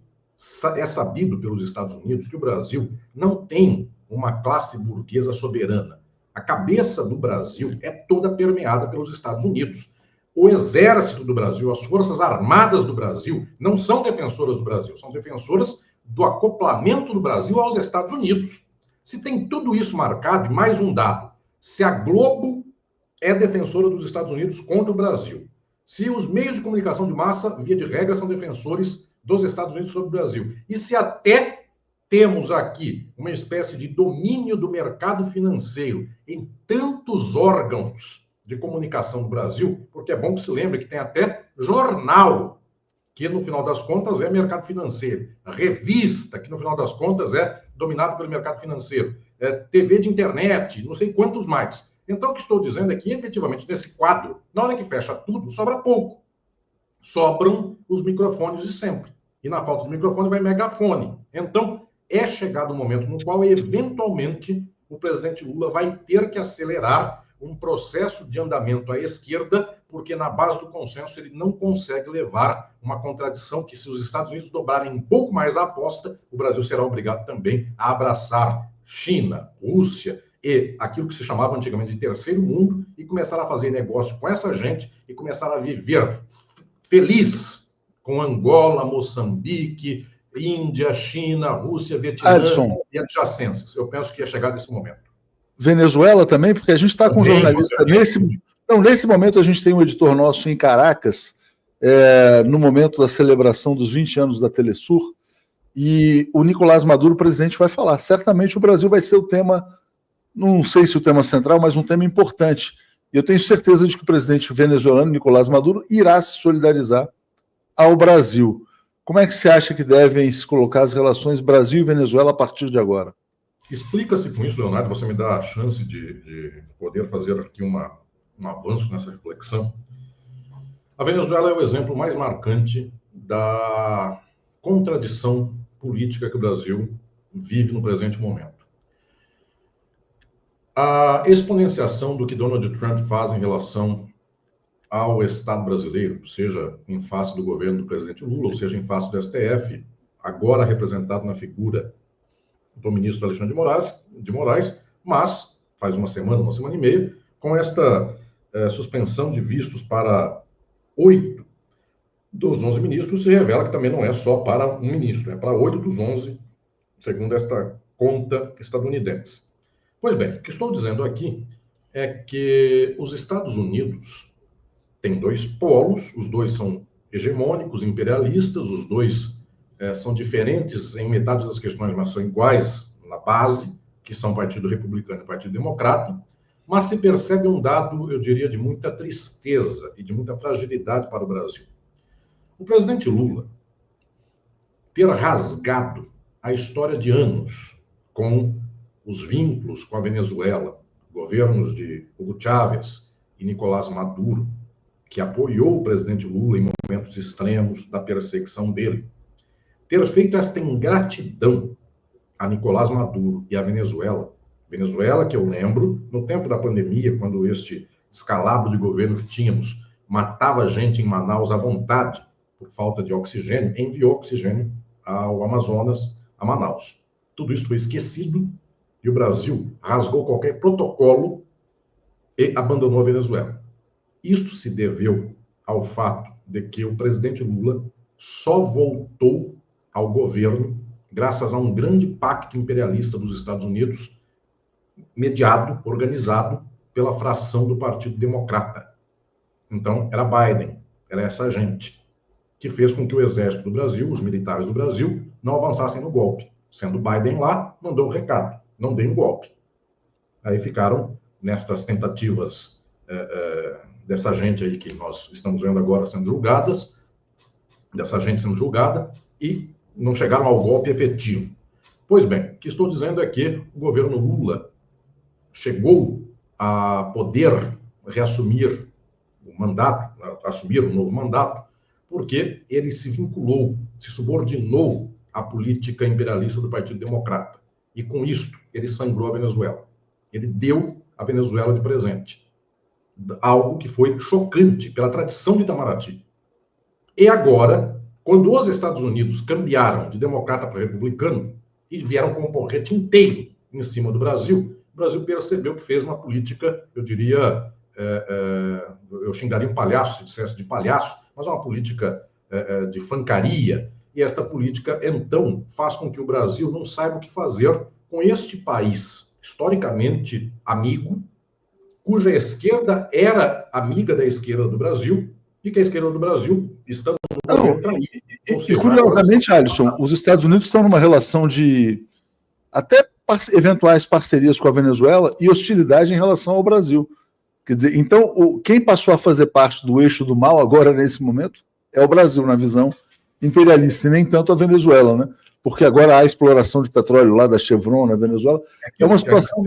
S2: é sabido pelos Estados Unidos que o Brasil não tem uma classe burguesa soberana. A cabeça do Brasil é toda permeada pelos Estados Unidos. O exército do Brasil, as forças armadas do Brasil, não são defensoras do Brasil, são defensoras do acoplamento do Brasil aos Estados Unidos. Se tem tudo isso marcado, e mais um dado, se a Globo é defensora dos Estados Unidos contra o Brasil, se os meios de comunicação de massa, via de regra, são defensores dos Estados Unidos sobre o Brasil, e se até temos aqui uma espécie de domínio do mercado financeiro em tantos órgãos de comunicação do Brasil, porque é bom que se lembre que tem até jornal, que no final das contas é mercado financeiro, revista, que no final das contas é dominado pelo mercado financeiro, TV de internet, não sei quantos mais. Então, o que estou dizendo é que, efetivamente, nesse quadro, na hora que fecha tudo, sobra pouco. Sobram os microfones de sempre. E na falta de microfone vai megafone. Então, é chegado o momento no qual, eventualmente, o presidente Lula vai ter que acelerar um processo de andamento à esquerda, porque na base do consenso ele não consegue levar uma contradição que, se os Estados Unidos dobrarem um pouco mais a aposta, o Brasil será obrigado também a abraçar China, Rússia e aquilo que se chamava antigamente de terceiro mundo e começar a fazer negócio com essa gente e começar a viver feliz com Angola, Moçambique, Índia, China, Rússia, Vietnã e adjacências. Eu penso que ia chegar nesse momento.
S1: Venezuela também, porque a gente está com um jornalista nesse momento a gente tem um editor nosso em Caracas, no momento da celebração dos 20 anos da Telesur, e o Nicolás Maduro, o presidente, vai falar. Certamente o Brasil vai ser o tema, não sei se o tema central, mas um tema importante. E eu tenho certeza de que o presidente venezuelano, Nicolás Maduro, irá se solidarizar ao Brasil. Como é que você acha que devem se colocar as relações Brasil e Venezuela a partir de agora?
S2: Explica-se com isso, Leonardo, você me dá a chance de poder fazer aqui um avanço nessa reflexão. A Venezuela é o exemplo mais marcante da contradição política que o Brasil vive no presente momento. A exponenciação do que Donald Trump faz em relação ao Estado brasileiro, seja em face do governo do presidente Lula, ou seja em face do STF, agora representado na figura do ministro Alexandre de Moraes, mas faz uma semana e meia, com esta suspensão de vistos para 8 dos 11 ministros, se revela que também não é só para um ministro, é para 8 dos 11, segundo esta conta estadunidense. Pois bem, o que estou dizendo aqui é que os Estados Unidos têm dois polos, os dois são hegemônicos, imperialistas, os dois são diferentes em metade das questões, mas são iguais na base, que são o Partido Republicano e o Partido Democrata, mas se percebe um dado, eu diria, de muita tristeza e de muita fragilidade para o Brasil. O presidente Lula ter rasgado a história de anos com os vínculos com a Venezuela, governos de Hugo Chávez e Nicolás Maduro, que apoiou o presidente Lula em momentos extremos da perseguição dele, ter feito esta ingratidão a Nicolás Maduro e a Venezuela, que eu lembro, no tempo da pandemia, quando este escalabro de governo que tínhamos matava gente em Manaus à vontade, por falta de oxigênio, enviou oxigênio ao Amazonas, a Manaus. Tudo isso foi esquecido e o Brasil rasgou qualquer protocolo e abandonou a Venezuela. Isto se deveu ao fato de que o presidente Lula só voltou ao governo graças a um grande pacto imperialista dos Estados Unidos, mediado, organizado pela fração do Partido Democrata. Então, era Biden, era essa gente, que fez com que o exército do Brasil, os militares do Brasil, não avançassem no golpe. Sendo Biden lá, mandou o recado, não dei um golpe. Aí ficaram nestas tentativas dessa gente aí que nós estamos vendo agora sendo julgadas, dessa gente sendo julgada, e não chegaram ao golpe efetivo. Pois bem, o que estou dizendo é que o governo Lula chegou a poder reassumir o mandato, assumir um novo mandato, porque ele se vinculou, se subordinou à política imperialista do Partido Democrata. E com isto, ele sangrou a Venezuela. Ele deu a Venezuela de presente. Algo que foi chocante pela tradição de Itamaraty. E agora, quando os Estados Unidos cambiaram de democrata para republicano e vieram com um porrete inteiro em cima do Brasil, o Brasil percebeu que fez uma política, eu diria, eu xingaria um palhaço se dissesse de palhaço, mas é uma política de fancaria, e esta política, então, faz com que o Brasil não saiba o que fazer com este país, historicamente amigo, cuja esquerda era amiga da esquerda do Brasil, e que a esquerda do Brasil está no governo traído.
S1: E curiosamente, Alisson, os Estados Unidos estão numa relação de até eventuais parcerias com a Venezuela e hostilidade em relação ao Brasil. Quer dizer, então, quem passou a fazer parte do eixo do mal agora, nesse momento, é o Brasil, na visão imperialista, e nem tanto a Venezuela, né? Porque agora há a exploração de petróleo lá da Chevron na Venezuela. É uma situação...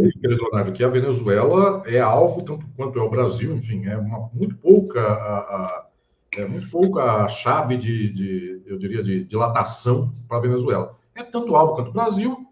S2: que a Venezuela é alvo, tanto quanto é o Brasil, enfim, é muito pouca a chave eu diria, de dilatação para a Venezuela. É tanto alvo quanto o Brasil,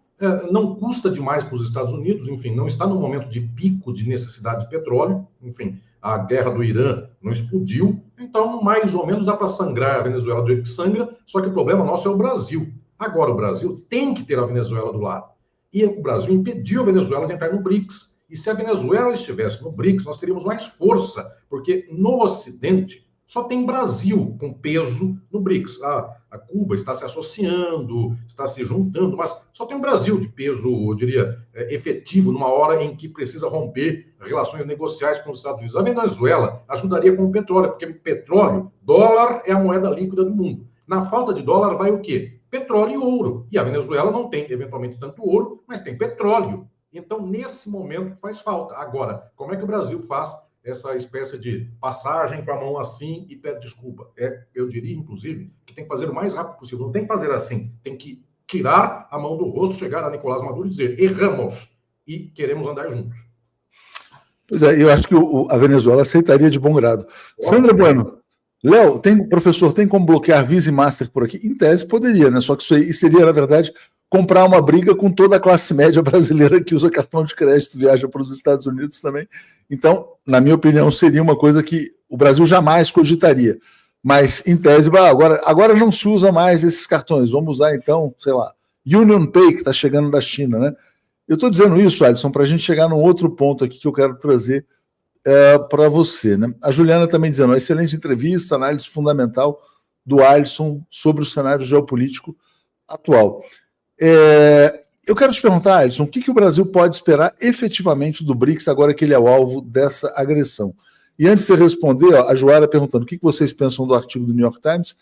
S2: não custa demais para os Estados Unidos, enfim, não está no momento de pico de necessidade de petróleo, enfim, a guerra do Irã não explodiu, então mais ou menos dá para sangrar a Venezuela do jeito que sangra, só que o problema nosso é o Brasil. Agora o Brasil tem que ter a Venezuela do lado. E o Brasil impediu a Venezuela de entrar no BRICS. E se a Venezuela estivesse no BRICS, nós teríamos mais força, porque no Ocidente só tem Brasil com peso no BRICS. A Cuba está se associando, está se juntando, mas só tem o Brasil de peso, eu diria, efetivo, numa hora em que precisa romper relações negociais com os Estados Unidos. A Venezuela ajudaria com o petróleo, porque petróleo, dólar é a moeda líquida do mundo. Na falta de dólar vai o quê? Petróleo e ouro. E a Venezuela não tem, eventualmente, tanto ouro, mas tem petróleo. Então, nesse momento, faz falta. Agora, como é que o Brasil faz essa espécie de passagem com a mão assim e pede desculpa? Eu diria, inclusive, que tem que fazer o mais rápido possível. Não tem que fazer assim. Tem que tirar a mão do rosto, chegar a Nicolás Maduro e dizer: erramos e queremos andar juntos.
S1: Pois é, eu acho que a Venezuela aceitaria de bom grado. Sandra Bueno. Léo, professor, tem como bloquear Visa e Master por aqui? Em tese poderia, né? Só que isso aí seria, na verdade, comprar uma briga com toda a classe média brasileira que usa cartão de crédito, viaja para os Estados Unidos também. Então, na minha opinião, seria uma coisa que o Brasil jamais cogitaria. Mas, em tese, agora não se usa mais esses cartões. Vamos usar, então, sei lá, Union Pay, que está chegando da China, né? Eu estou dizendo isso, Alisson, para a gente chegar num outro ponto aqui que eu quero trazer para você, né? A Juliana também dizendo, uma excelente entrevista, análise fundamental do Alisson sobre o cenário geopolítico atual. Eu quero te perguntar, Alisson, o que o Brasil pode esperar efetivamente do BRICS agora que ele é o alvo dessa agressão? E antes de você responder, a Joara perguntando o que vocês pensam do artigo do New York Times,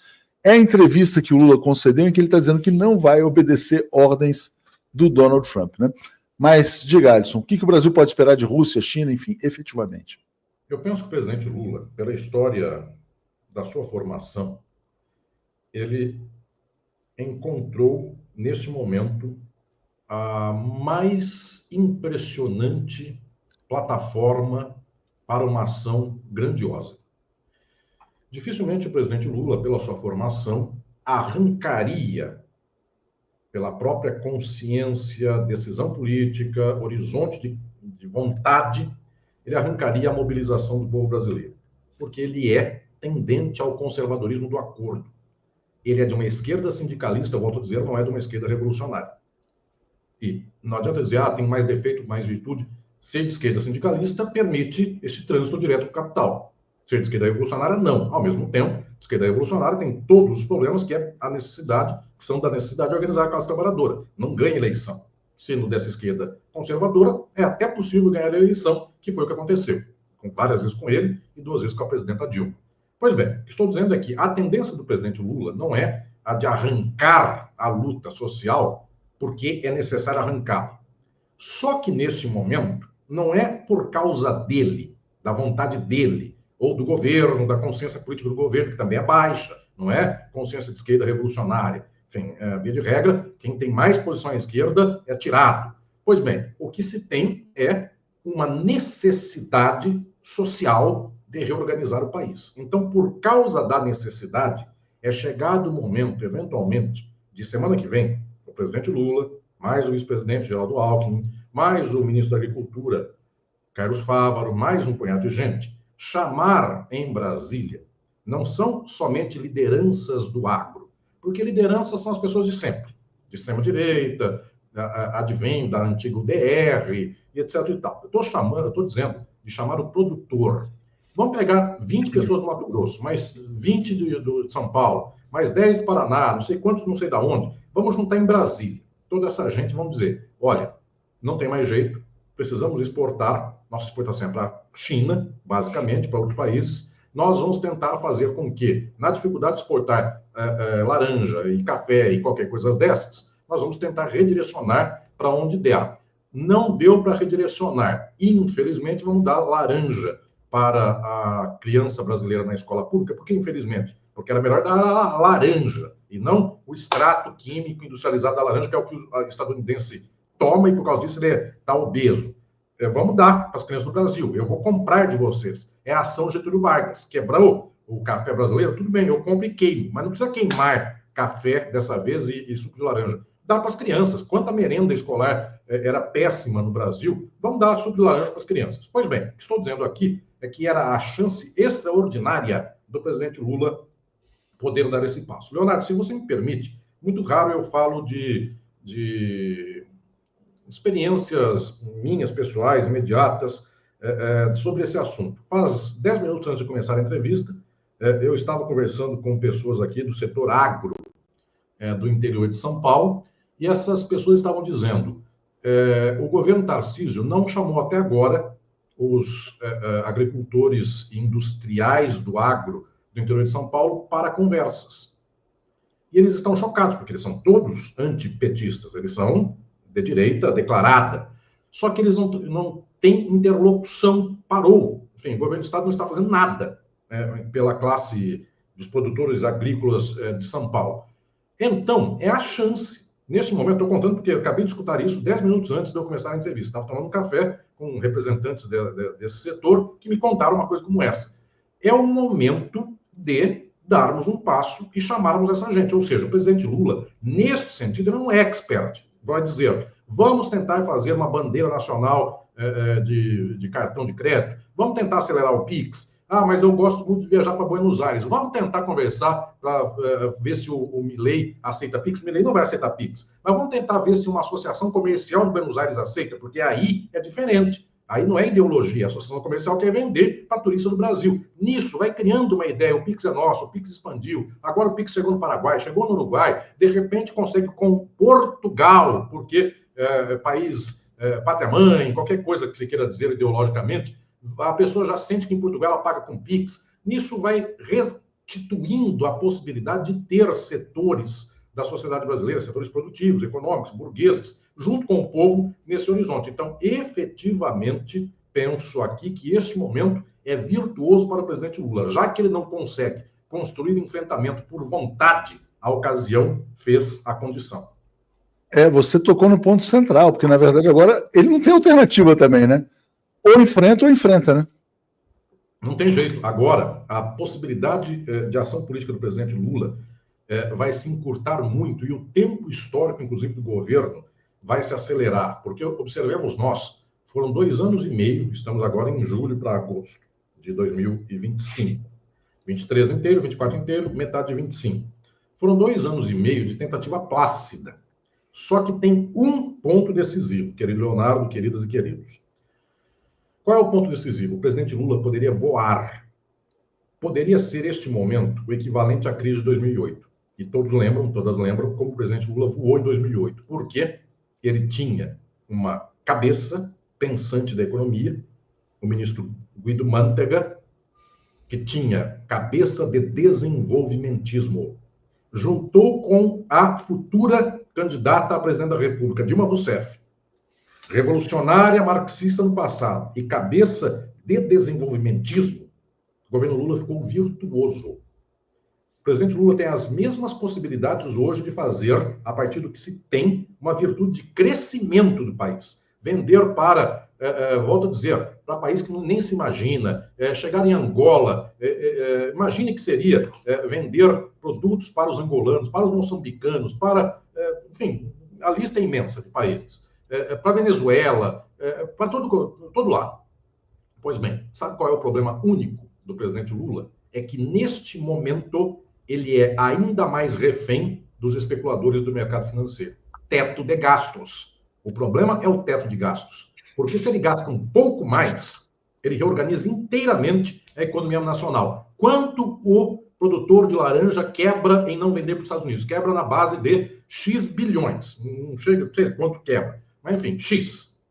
S1: é a entrevista que o Lula concedeu em que ele está dizendo que não vai obedecer ordens do Donald Trump, né? Mas, diga, Alisson, o que o Brasil pode esperar de Rússia, China, enfim, efetivamente?
S2: Eu penso que o presidente Lula, pela história da sua formação, ele encontrou, neste momento, a mais impressionante plataforma para uma ação grandiosa. Dificilmente o presidente Lula, pela sua formação, arrancaria, pela própria consciência, decisão política, horizonte de vontade, ele arrancaria a mobilização do povo brasileiro. Porque ele é tendente ao conservadorismo do acordo. Ele é de uma esquerda sindicalista, eu volto a dizer, não é de uma esquerda revolucionária. E não adianta dizer, tem mais defeito, mais virtude. Ser de esquerda sindicalista permite esse trânsito direto para o capital. Ser de esquerda revolucionária, não. Ao mesmo tempo, a esquerda revolucionária tem todos os problemas que são da necessidade de organizar a classe trabalhadora. Não ganha eleição. Sendo dessa esquerda conservadora, é até possível ganhar a eleição, que foi o que aconteceu. Várias vezes com ele e 2 vezes com a presidenta Dilma. Pois bem, o que estou dizendo é que a tendência do presidente Lula não é a de arrancar a luta social, porque é necessário arrancá-la. Só que, nesse momento, não é por causa dele, da vontade dele, ou do governo, da consciência política do governo, que também é baixa, não é consciência de esquerda revolucionária. Enfim, via de regra, quem tem mais posição à esquerda é tirado. Pois bem, o que se tem é uma necessidade social de reorganizar o país. Então, por causa da necessidade, é chegado o momento, eventualmente, de semana que vem, o presidente Lula, mais o vice-presidente Geraldo Alckmin, mais o ministro da Agricultura, Carlos Fávaro, mais um punhado de gente, chamar em Brasília, não são somente lideranças do agro, porque lideranças são as pessoas de sempre, de extrema-direita, advém da antiga UDR, e etc. e tal. Eu estou dizendo de chamar o produtor. Vamos pegar 20 pessoas do Mato Grosso, mais 20 de São Paulo, mais 10 do Paraná, não sei quantos, não sei de onde. Vamos juntar em Brasília. Toda essa gente, vamos dizer, olha, não tem mais jeito, precisamos exportar, nossa exportação é para a China, basicamente, para outros países. Nós vamos tentar fazer com que, na dificuldade de exportar laranja e café e qualquer coisa dessas, nós vamos tentar redirecionar para onde der. Não deu para redirecionar. Infelizmente, vamos dar laranja para a criança brasileira na escola pública. Por que infelizmente? Porque era melhor dar a laranja e não o extrato químico industrializado da laranja, que é o que o estadunidense toma e por causa disso ele está obeso. Vamos dar para as crianças do Brasil. Eu vou comprar de vocês. É a ação Getúlio Vargas. Quebrou o café brasileiro? Tudo bem, eu compro e queimo. Mas não precisa queimar café dessa vez e suco de laranja. Dá para as crianças. Quanta merenda escolar era péssima no Brasil, vamos dar suco de laranja para as crianças. Pois bem, o que estou dizendo aqui é que era a chance extraordinária do presidente Lula poder dar esse passo. Leonardo, se você me permite, muito raro eu falo de experiências minhas, pessoais, imediatas, sobre esse assunto. Faz 10 minutos antes de começar a entrevista, eu estava conversando com pessoas aqui do setor agro do interior de São Paulo, e essas pessoas estavam dizendo o governo Tarcísio não chamou até agora os agricultores industriais do agro do interior de São Paulo para conversas. E eles estão chocados, porque eles são todos antipetistas, eles são de direita declarada. Só que eles não têm interlocução, parou. Enfim, o governo do Estado não está fazendo nada pela classe dos produtores agrícolas de São Paulo. Então, é a chance. Neste momento, estou contando porque eu acabei de escutar isso 10 minutos antes de eu começar a entrevista. Estava tomando um café com representantes desse setor que me contaram uma coisa como essa. É o momento de darmos um passo e chamarmos essa gente. Ou seja, o presidente Lula, neste sentido, ele não é expert. Vai dizer, vamos tentar fazer uma bandeira nacional de cartão de crédito, vamos tentar acelerar o PIX. Ah, mas eu gosto muito de viajar para Buenos Aires. Vamos tentar conversar para ver se o Milei aceita PIX. O Milei não vai aceitar PIX. Mas vamos tentar ver se uma associação comercial de Buenos Aires aceita, porque aí é diferente. Aí não é ideologia. A associação comercial quer vender para turista do Brasil. Nisso, vai criando uma ideia. O PIX é nosso, o PIX expandiu. Agora o PIX chegou no Paraguai, chegou no Uruguai. De repente consegue com Portugal, porque país pátria-mãe, qualquer coisa que você queira dizer ideologicamente, a pessoa já sente que em Portugal ela paga com PIX. Nisso vai restituindo a possibilidade de ter setores da sociedade brasileira, setores produtivos, econômicos, burgueses, junto com o povo nesse horizonte. Então, efetivamente, penso aqui que este momento é virtuoso para o presidente Lula. Já que ele não consegue construir enfrentamento por vontade, a ocasião fez a condição.
S1: Você tocou no ponto central, porque, na verdade, agora ele não tem alternativa também, né? Ou enfrenta, né?
S2: Não tem jeito. Agora, a possibilidade de ação política do presidente Lula vai se encurtar muito e o tempo histórico, inclusive, do governo vai se acelerar. Porque, observemos nós, foram 2 anos e meio, estamos agora em julho para agosto de 2025. 23 inteiro, 24 inteiro, metade de 25. Foram 2 anos e meio de tentativa plácida. Só que tem um ponto decisivo, querido Leonardo, queridas e queridos. Qual é o ponto decisivo? O presidente Lula poderia voar. Poderia ser este momento o equivalente à crise de 2008. E todas lembram como o presidente Lula voou em 2008. Por quê? Ele tinha uma cabeça pensante da economia, o ministro Guido Mantega, que tinha cabeça de desenvolvimentismo. Juntou com a futura candidata a presidente da República, Dilma Rousseff, revolucionária marxista no passado e cabeça de desenvolvimentismo, o governo Lula ficou virtuoso. O presidente Lula tem as mesmas possibilidades hoje de fazer, a partir do que se tem, uma virtude de crescimento do país. Vender para, volto a dizer, para país que nem se imagina, chegar em Angola, imagine que seria vender produtos para os angolanos, para os moçambicanos, para, enfim, a lista é imensa de países. Para a Venezuela, para todo lado. Pois bem, sabe qual é o problema único do presidente Lula? É que, neste momento, ele é ainda mais refém dos especuladores do mercado financeiro. Teto de gastos. O problema é o teto de gastos. Porque se ele gasta um pouco mais, ele reorganiza inteiramente a economia nacional. Quanto o produtor de laranja quebra em não vender para os Estados Unidos? Quebra na base de X bilhões. Não chega, não sei quanto quebra. Mas, enfim, X.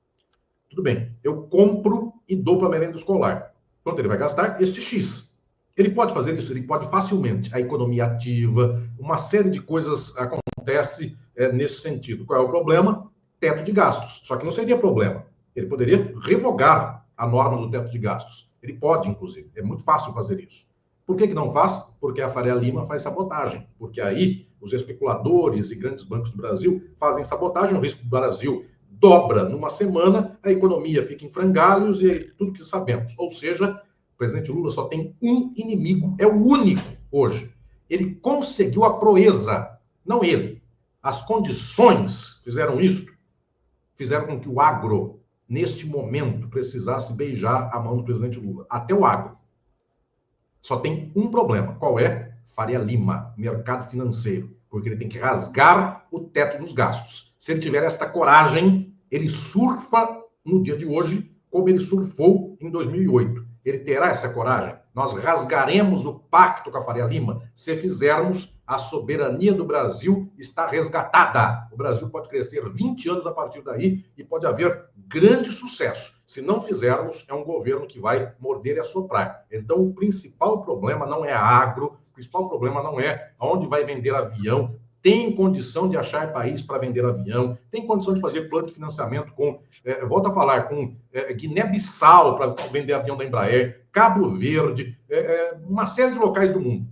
S2: Tudo bem. Eu compro e dou para a merenda escolar. Quanto ele vai gastar? Este X. Ele pode fazer isso? Ele pode facilmente. A economia ativa, uma série de coisas acontece nesse sentido. Qual é o problema? Teto de gastos. Só que não seria problema. Ele poderia revogar a norma do teto de gastos. Ele pode, inclusive. É muito fácil fazer isso. Por que não faz? Porque a Faria Lima faz sabotagem. Porque aí os especuladores e grandes bancos do Brasil fazem sabotagem, o risco do Brasil dobra numa semana, a economia fica em frangalhos e tudo que sabemos. Ou seja, o presidente Lula só tem um inimigo, é o único hoje. Ele conseguiu a proeza, não ele, As condições fizeram isso, fizeram com que o agro, neste momento, precisasse beijar a mão do presidente Lula. Até o agro. Só tem um problema. Qual é? Faria Lima, mercado financeiro. Porque ele tem que rasgar o teto dos gastos. Se ele tiver esta coragem, ele surfa no dia de hoje como ele surfou em 2008. Ele terá essa coragem? Nós rasgaremos o pacto com a Faria Lima se fizermos. A soberania do Brasil está resgatada. O Brasil pode crescer 20 anos a partir daí e pode haver grande sucesso. Se não fizermos, é um governo que vai morder e assoprar. Então, o principal problema não é a agro, o principal problema não é aonde vai vender avião. Tem condição de achar país para vender avião, tem condição de fazer plano de financiamento com, volto a falar, com Guiné-Bissau para vender avião da Embraer, Cabo Verde, uma série de locais do mundo.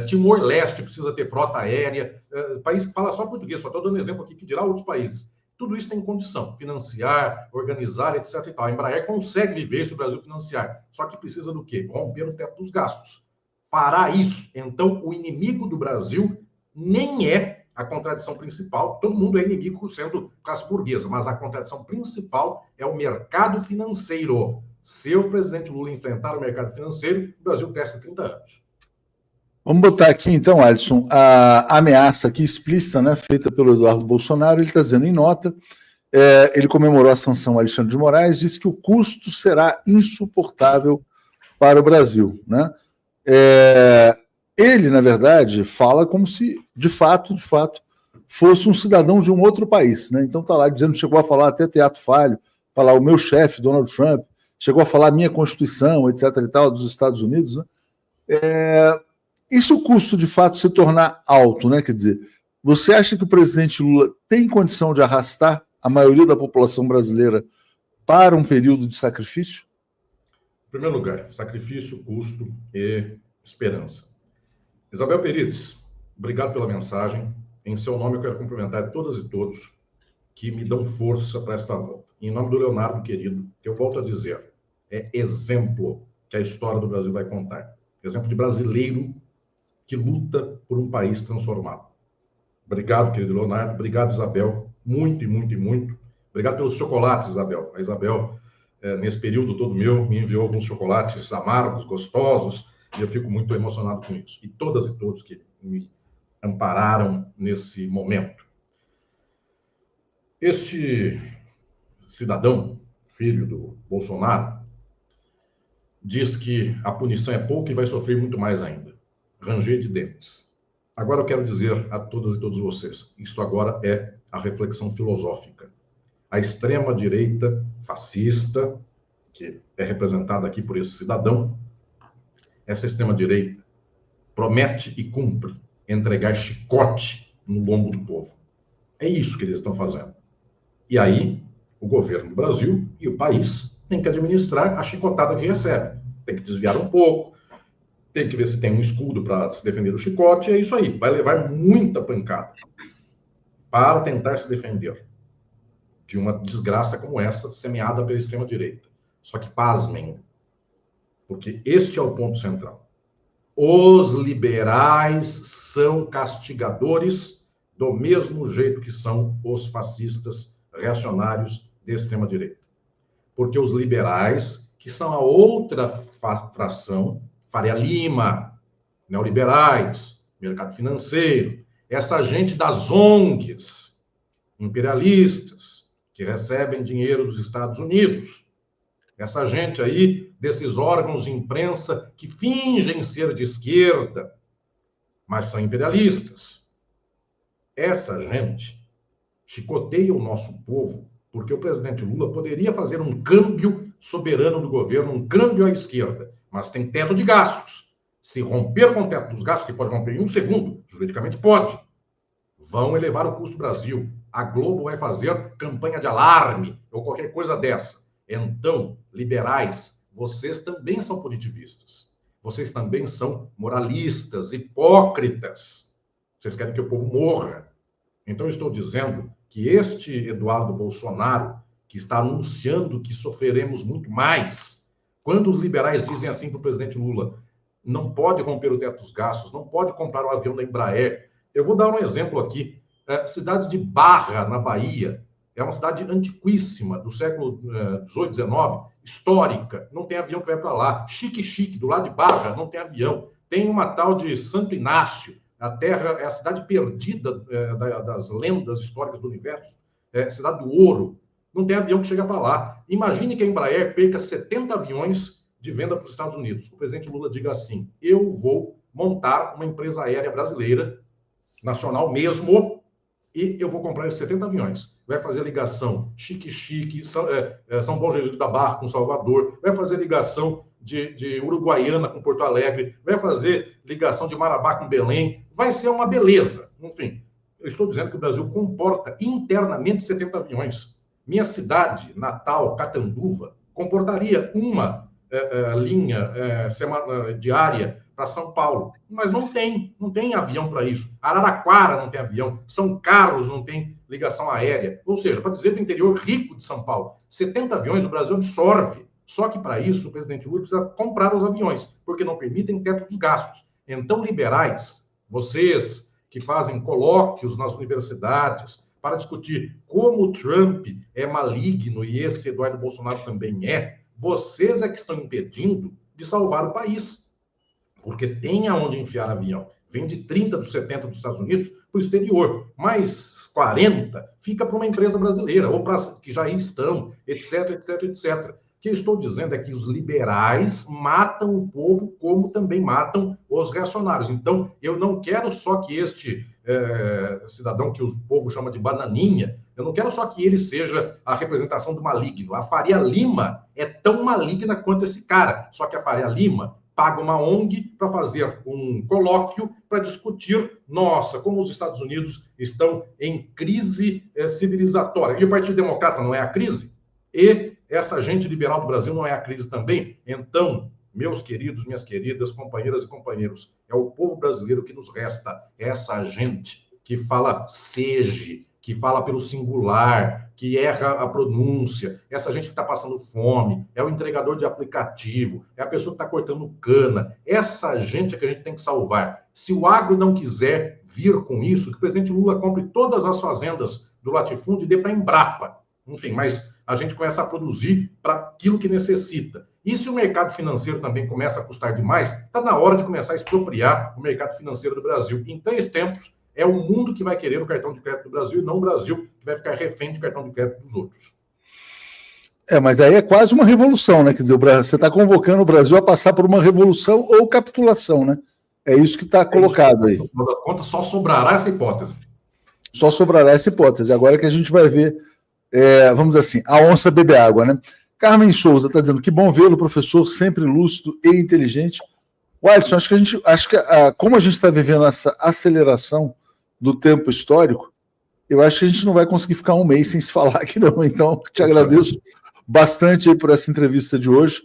S2: Timor-Leste precisa ter frota aérea, país que fala só português, só estou dando exemplo aqui que dirá outros países. Tudo isso tem condição, financiar, organizar, etc. E tal. A Embraer consegue viver se o Brasil financiar, só que precisa do quê? Romper o teto dos gastos. Fará isso. Então, o inimigo do Brasil nem é a contradição principal, todo mundo é inimigo sendo classe burguesa, mas a contradição principal é o mercado financeiro. Se o presidente Lula enfrentar o mercado financeiro, o Brasil cresce 30 anos.
S1: Vamos botar aqui, então, Alisson, a ameaça aqui explícita, né, feita pelo Eduardo Bolsonaro. Ele está dizendo em nota, ele comemorou a sanção a Alexandre de Moraes, disse que o custo será insuportável para o Brasil, né? Ele, na verdade, fala como se, de fato, fosse um cidadão de um outro país, né? Então está lá dizendo, chegou a falar até teatro falho, falar o meu chefe, Donald Trump, chegou a falar a minha Constituição, etc. e tal, dos Estados Unidos, né? E se o custo, de fato, se tornar alto, né? Quer dizer, você acha que o presidente Lula tem condição de arrastar a maioria da população brasileira para um período de sacrifício?
S2: Em primeiro lugar, sacrifício, custo e esperança. Isabel Perides, obrigado pela mensagem. Em seu nome, eu quero cumprimentar todas e todos que me dão força para esta volta. Em nome do Leonardo, querido, eu volto a dizer, é exemplo que a história do Brasil vai contar. Exemplo de brasileiro que luta por um país transformado. Obrigado, querido Leonardo. Obrigado, Isabel. Muito, muito, muito. Obrigado pelos chocolates, Isabel. A Isabel, nesse período todo meu, me enviou alguns chocolates amargos, gostosos, e eu fico muito emocionado com isso. E todas e todos que me ampararam nesse momento. Este cidadão, filho do Bolsonaro, diz que a punição é pouca e vai sofrer muito mais ainda. Ranger de dentes. Agora eu quero dizer a todas e todos vocês, isto agora é a reflexão filosófica. A extrema-direita fascista, que é representada aqui por esse cidadão, essa extrema-direita promete e cumpre entregar chicote no lombo do povo. É isso que eles estão fazendo. E aí, o governo do Brasil e o país tem que administrar a chicotada que recebe. Tem que desviar um pouco, tem que ver se tem um escudo para se defender do chicote, é isso aí. Vai levar muita pancada para tentar se defender de uma desgraça como essa, semeada pela extrema-direita. Só que pasmem, porque este é o ponto central. Os liberais são castigadores do mesmo jeito que são os fascistas reacionários de extrema-direita. Porque os liberais, que são a outra fração, Faria Lima, neoliberais, mercado financeiro, essa gente das ONGs imperialistas que recebem dinheiro dos Estados Unidos, essa gente aí desses órgãos de imprensa que fingem ser de esquerda, mas são imperialistas. Essa gente chicoteia o nosso povo porque o presidente Lula poderia fazer um câmbio soberano do governo, um câmbio à esquerda, mas tem teto de gastos. Se romper com o teto dos gastos, que pode romper em um segundo, juridicamente pode, vão elevar o custo do Brasil. A Globo vai fazer campanha de alarme ou qualquer coisa dessa. Então, liberais, vocês também são punitivistas. Vocês também são moralistas, hipócritas. Vocês querem que o povo morra. Então, eu estou dizendo que este Eduardo Bolsonaro, que está anunciando que sofreremos muito mais, quando os liberais dizem assim para o presidente Lula, não pode romper o teto dos gastos, não pode comprar o avião da Embraer. Eu vou dar um exemplo aqui. cidade de Barra, na Bahia, é uma cidade antiquíssima, do século XVIII, XIX, histórica, não tem avião que vai para lá. Xique, do lado de Barra, não tem avião. Tem uma tal de Santo Inácio, a terra é a cidade perdida das lendas históricas do universo, cidade do ouro, não tem avião que chega para lá. Imagine que a Embraer perca 70 aviões de venda para os Estados Unidos. O presidente Lula diga assim: eu vou montar uma empresa aérea brasileira, nacional mesmo, e eu vou comprar esses 70 aviões. Vai fazer ligação Xique, São Bom Jesus da Barra com Salvador, vai fazer ligação de Uruguaiana com Porto Alegre, vai fazer ligação de Marabá com Belém, vai ser uma beleza. Enfim, eu estou dizendo que o Brasil comporta internamente 70 aviões. Minha cidade, natal, Catanduva, comportaria uma linha diária para São Paulo, mas não tem avião para isso. Araraquara não tem avião, São Carlos não tem ligação aérea. Ou seja, para dizer do interior rico de São Paulo, 70 aviões o Brasil absorve. Só que para isso o presidente Lula precisa comprar os aviões, porque não permitem teto dos gastos. Então, liberais, vocês que fazem colóquios nas universidades para discutir como o Trump é maligno e esse Eduardo Bolsonaro também vocês é que estão impedindo de salvar o país. Porque tem aonde enfiar avião. Vem de 30 dos 70 dos Estados Unidos para o exterior. Mais 40 fica para uma empresa brasileira, ou para que já estão, etc. O que eu estou dizendo é que os liberais matam o povo como também matam os reacionários. Então, eu não quero só que este cidadão que o povo chama de bananinha, eu não quero só que ele seja a representação do maligno. A Faria Lima é tão maligna quanto esse cara, só que a Faria Lima paga uma ONG para fazer um colóquio para discutir, nossa, como os Estados Unidos estão em crise civilizatória. E o Partido Democrata não é a crise? E essa gente liberal do Brasil não é a crise também? Então, meus queridos, minhas queridas, companheiras e companheiros, é o povo brasileiro que nos resta, é essa gente que fala seja, que fala pelo singular, que erra a pronúncia, essa gente que está passando fome, é o entregador de aplicativo, é a pessoa que está cortando cana, essa gente é que a gente tem que salvar. Se o agro não quiser vir com isso, que o presidente Lula compre todas as fazendas do latifúndio e dê para a Embrapa. Enfim, mas a gente começa a produzir para aquilo que necessita. E se o mercado financeiro também começa a custar demais, está na hora de começar a expropriar o mercado financeiro do Brasil. Em 3 tempos, é o mundo que vai querer o cartão de crédito do Brasil e não o Brasil que vai ficar refém de cartão de crédito dos outros.
S1: Mas aí é quase uma revolução, né? Quer dizer, você está convocando o Brasil a passar por uma revolução ou capitulação, né? É isso que está colocado aí.
S2: No final das contas, só sobrará essa hipótese.
S1: Só sobrará essa hipótese. Agora que a gente vai ver, vamos dizer assim, a onça beber água, né? Carmen Souza está dizendo que bom vê-lo, professor, sempre lúcido e inteligente. Alisson, acho que como a gente está vivendo essa aceleração do tempo histórico, eu acho que a gente não vai conseguir ficar um mês sem se falar aqui não. Então, te agradeço bastante aí por essa entrevista de hoje.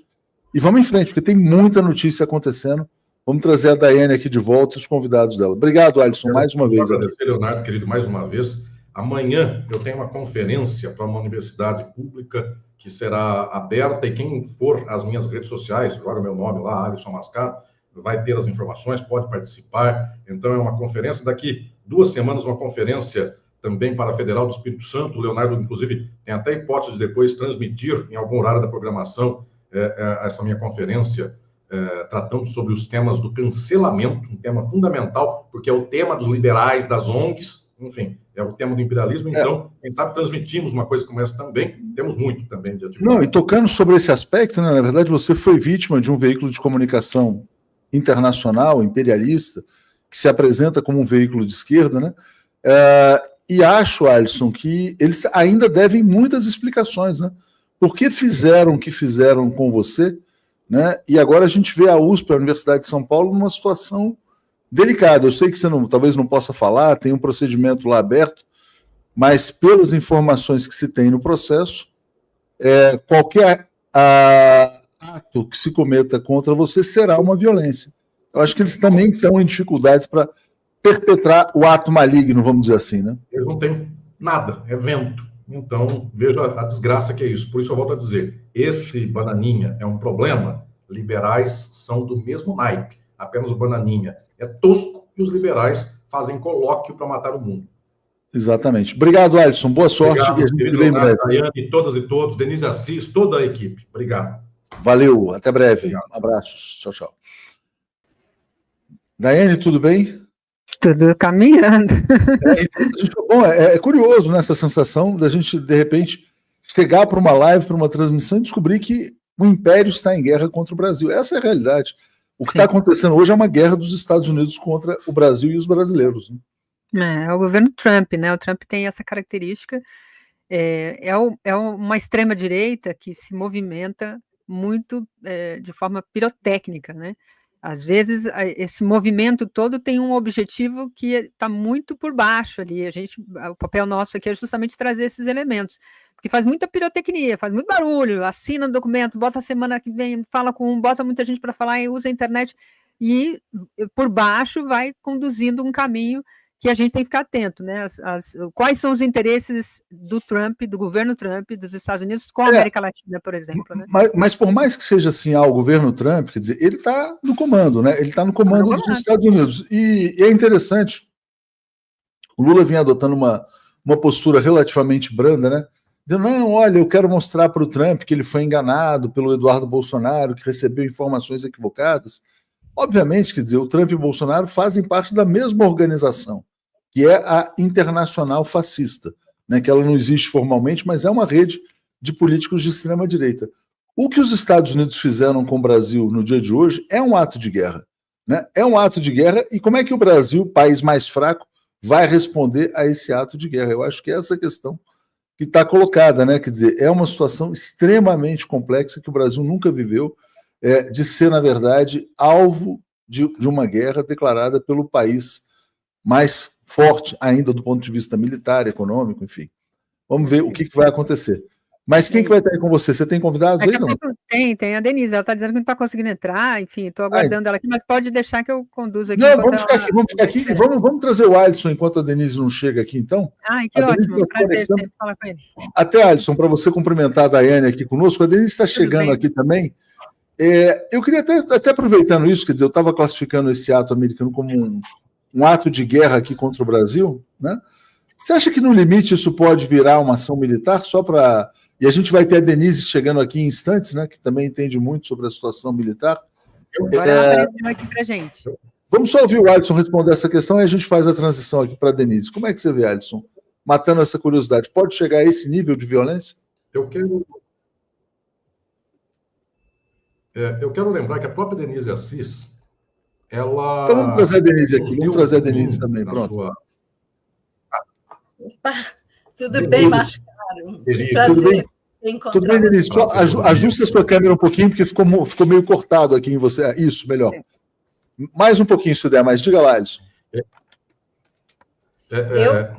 S1: E vamos em frente, porque tem muita notícia acontecendo. Vamos trazer a Daiane aqui de volta e os convidados dela. Obrigado, Alisson, mais uma vez.
S2: Agradecer, Leonardo, querido, mais uma vez. Amanhã eu tenho uma conferência para uma universidade pública que será aberta e quem for às minhas redes sociais, joga meu nome lá, Alisson Mascaro, vai ter as informações, pode participar. Então é uma conferência, daqui 2 semanas, uma conferência também para a Federal do Espírito Santo. O Leonardo, inclusive, tem até hipótese de depois transmitir em algum horário da programação essa minha conferência, tratando sobre os temas do cancelamento, um tema fundamental, porque é o tema dos liberais, das ONGs, enfim, é o tema do imperialismo. Então, quem sabe transmitimos uma coisa como essa também, temos muito também de atividade.
S1: Não, e tocando sobre esse aspecto, né, na verdade, você foi vítima de um veículo de comunicação internacional, imperialista, que se apresenta como um veículo de esquerda, né? E acho, Alisson, que eles ainda devem muitas explicações, né? Por que fizeram o que fizeram com você, né? E agora a gente vê a USP, a Universidade de São Paulo, numa situação delicada. Eu sei que você talvez não possa falar, tem um procedimento lá aberto, mas pelas informações que se tem no processo, qualquer ato que se cometa contra você será uma violência. Eu acho que eles também estão em dificuldades para perpetrar o ato maligno, vamos dizer assim, né?
S2: Eles não têm nada, é vento. Então, veja a desgraça que é isso. Por isso eu volto a dizer, esse Bananinha é um problema, liberais são do mesmo naipe, apenas o Bananinha é tosco e os liberais fazem colóquio para matar o mundo.
S1: Exatamente. Obrigado, Alisson. Boa sorte.
S2: Obrigado,
S1: e a gente
S2: querido
S1: vê em breve.
S2: Daiane, todas e todos, Denise Assis, toda a equipe. Obrigado.
S1: Valeu, até breve.
S2: Obrigado.
S1: Abraços. Tchau, tchau. Daiane, tudo bem?
S4: Tudo caminhando.
S1: É curioso, né, essa sensação da gente, de repente, chegar para uma live, para uma transmissão e descobrir que o Império está em guerra contra o Brasil. Essa é a realidade. O que está acontecendo hoje é uma guerra dos Estados Unidos contra o Brasil e os brasileiros. Né?
S4: É o governo Trump, né? O Trump tem essa característica. É uma extrema-direita que se movimenta muito de forma pirotécnica, né? Às vezes, esse movimento todo tem um objetivo que está muito por baixo ali. O papel nosso aqui é justamente trazer esses elementos, porque faz muita pirotecnia, faz muito barulho, assina o documento, bota a semana que vem, fala com um, bota muita gente para falar e usa a internet, e por baixo vai conduzindo um caminho que a gente tem que ficar atento, né? Quais são os interesses do Trump, do governo Trump, dos Estados Unidos com a América Latina, por exemplo. Né?
S1: Mas por mais que seja assim, o governo Trump, quer dizer, ele está no comando, né? Ele está no comando dos Estados Unidos. E é interessante, o Lula vinha adotando uma postura relativamente branda, né? Dizendo, não, olha, eu quero mostrar para o Trump que ele foi enganado pelo Eduardo Bolsonaro, que recebeu informações equivocadas. Obviamente, quer dizer, o Trump e o Bolsonaro fazem parte da mesma organização, que é a Internacional Fascista, né, que ela não existe formalmente, mas é uma rede de políticos de extrema-direita. O que os Estados Unidos fizeram com o Brasil no dia de hoje é um ato de guerra. Né? É um ato de guerra, e como é que o Brasil, país mais fraco, vai responder a esse ato de guerra? Eu acho que é essa questão que está colocada, né? Quer dizer, é uma situação extremamente complexa que o Brasil nunca viveu, de ser, na verdade, alvo de uma guerra declarada pelo país mais forte ainda do ponto de vista militar, econômico, enfim. Vamos ver o que vai acontecer. Mas quem que vai estar aí com você? Você tem convidados aí, não?
S4: Tem a Denise, ela está dizendo que não está conseguindo entrar, enfim, estou aguardando ela aqui, mas pode deixar que eu conduza aqui.
S1: Não, vamos ficar aqui e vamos trazer o Alisson enquanto a Denise não chega aqui, então.
S4: Que ótimo, prazer sempre falar com ele.
S1: Até, Alisson, para você cumprimentar a Daiane aqui conosco, a Denise está chegando aqui também. Eu queria até aproveitando isso, quer dizer, eu estava classificando esse ato americano como um ato de guerra aqui contra o Brasil, né? Você acha que no limite isso pode virar uma ação militar só para... E a gente vai ter a Denise chegando aqui em instantes, né? Que também entende muito sobre a situação militar.
S4: Agora ela apareceu aqui para a gente.
S1: Vamos só ouvir o Alisson responder essa questão e a gente faz a transição aqui para a Denise. Como é que você vê, Alisson? Matando essa curiosidade, pode chegar a esse nível de violência?
S2: Eu quero lembrar que a própria Denise Assis, ela...
S1: Então vamos trazer a Denise aqui, vamos trazer a Denise também, pronto.
S5: Opa, tudo bem, Mascaro? Que prazer encontrar
S1: Tudo bem, Denise? Só ajusta a sua câmera um pouquinho, porque ficou meio cortado aqui em você. Isso, melhor. Mais um pouquinho, se der, mas diga lá, Alisson.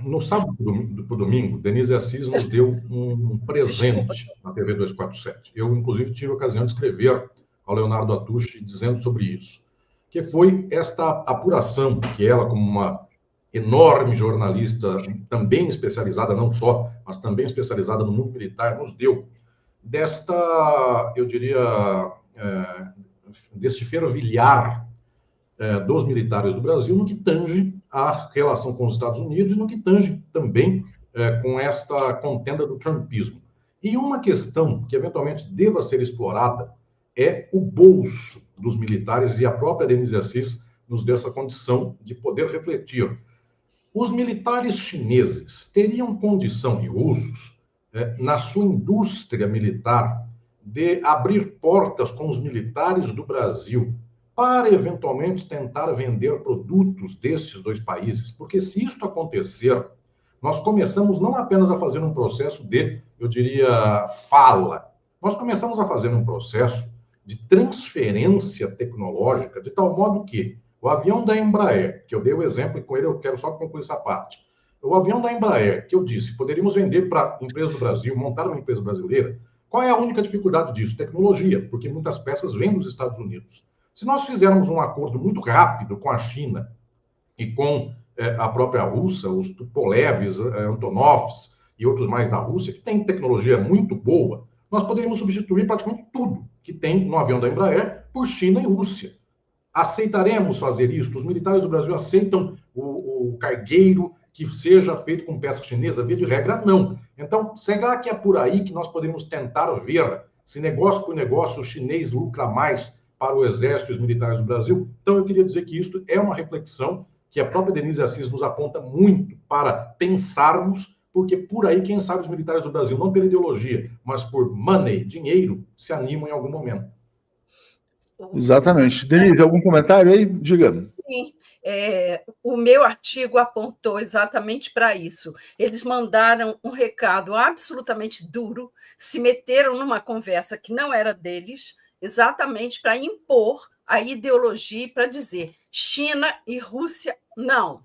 S2: No sábado para o domingo, Denise Assis nos deu um presente na TV 247. Eu, inclusive, tive a ocasião de escrever ao Leonardo Atushi dizendo sobre isso, que foi esta apuração que ela, como uma enorme jornalista, também especializada, não só, mas também especializada no mundo militar, nos deu desta, eu diria, deste fervilhar dos militares do Brasil no que tange a relação com os Estados Unidos e no que tange também com esta contenda do trumpismo. E uma questão que eventualmente deva ser explorada é o bolso dos militares, e a própria Denise Assis nos deu essa condição de poder refletir. Os militares chineses teriam condição, e russos, na sua indústria militar, de abrir portas com os militares do Brasil para, eventualmente, tentar vender produtos desses dois países? Porque se isso acontecer, nós começamos não apenas a fazer um processo de, eu diria, fala, nós começamos a fazer um processo de transferência tecnológica, de tal modo que o avião da Embraer, que eu dei o exemplo, e com ele eu quero só concluir essa parte. O avião da Embraer, que eu disse, poderíamos vender para a empresa do Brasil, montar uma empresa brasileira. Qual é a única dificuldade disso? Tecnologia, porque muitas peças vêm dos Estados Unidos. Se nós fizermos um acordo muito rápido com a China e com a própria Rússia, os Tupolevs, Antonovs e outros mais da Rússia, que tem tecnologia muito boa, nós poderíamos substituir praticamente tudo que tem no avião da Embraer por China e Rússia. Aceitaremos fazer isso? Os militares do Brasil aceitam o cargueiro que seja feito com peça chinesa? Via de regra, não. Então, será que é por aí que nós podemos tentar ver se negócio por negócio o chinês lucra mais para o exército e os militares do Brasil? Então, eu queria dizer que isso é uma reflexão que a própria Denise Assis nos aponta muito para pensarmos, porque por aí, quem sabe, os militares do Brasil, não pela ideologia, mas por money, dinheiro, se animam em algum momento.
S1: Exatamente. Denise, algum comentário aí? Diga.
S5: Sim, o meu artigo apontou exatamente para isso. Eles mandaram um recado absolutamente duro, se meteram numa conversa que não era deles, exatamente para impor a ideologia e para dizer China e Rússia não,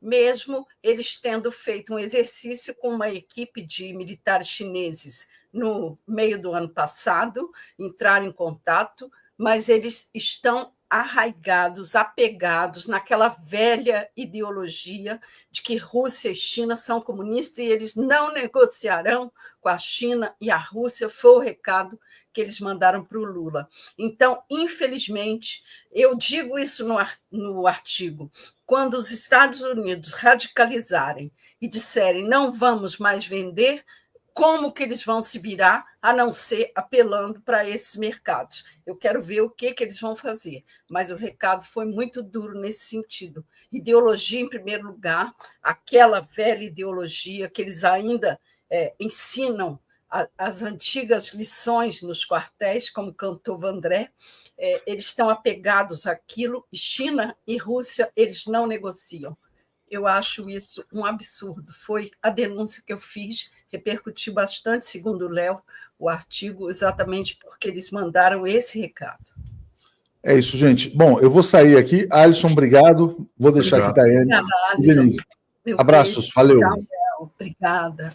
S5: mesmo eles tendo feito um exercício com uma equipe de militares chineses no meio do ano passado, entraram em contato, mas eles estão arraigados, apegados naquela velha ideologia de que Rússia e China são comunistas e eles não negociarão com a China e a Rússia. Foi o recado que eles mandaram para o Lula. Então, infelizmente, eu digo isso no artigo, quando os Estados Unidos radicalizarem e disserem não vamos mais vender, como que eles vão se virar, a não ser apelando para esses mercados? Eu quero ver o que eles vão fazer, mas o recado foi muito duro nesse sentido. Ideologia, em primeiro lugar, aquela velha ideologia que eles ainda ensinam as antigas lições nos quartéis, como cantou Vandré, eles estão apegados àquilo, e China e Rússia, eles não negociam. Eu acho isso um absurdo. Foi a denúncia que eu fiz, repercutiu bastante, segundo o Léo, o artigo, exatamente porque eles mandaram esse recado.
S1: É isso, gente. Bom, eu vou sair aqui. Alisson, obrigado. Vou deixar aqui Tayane.
S5: Obrigada, Alisson.
S1: Abraços, valeu.
S5: Tchau, Léo. Obrigada.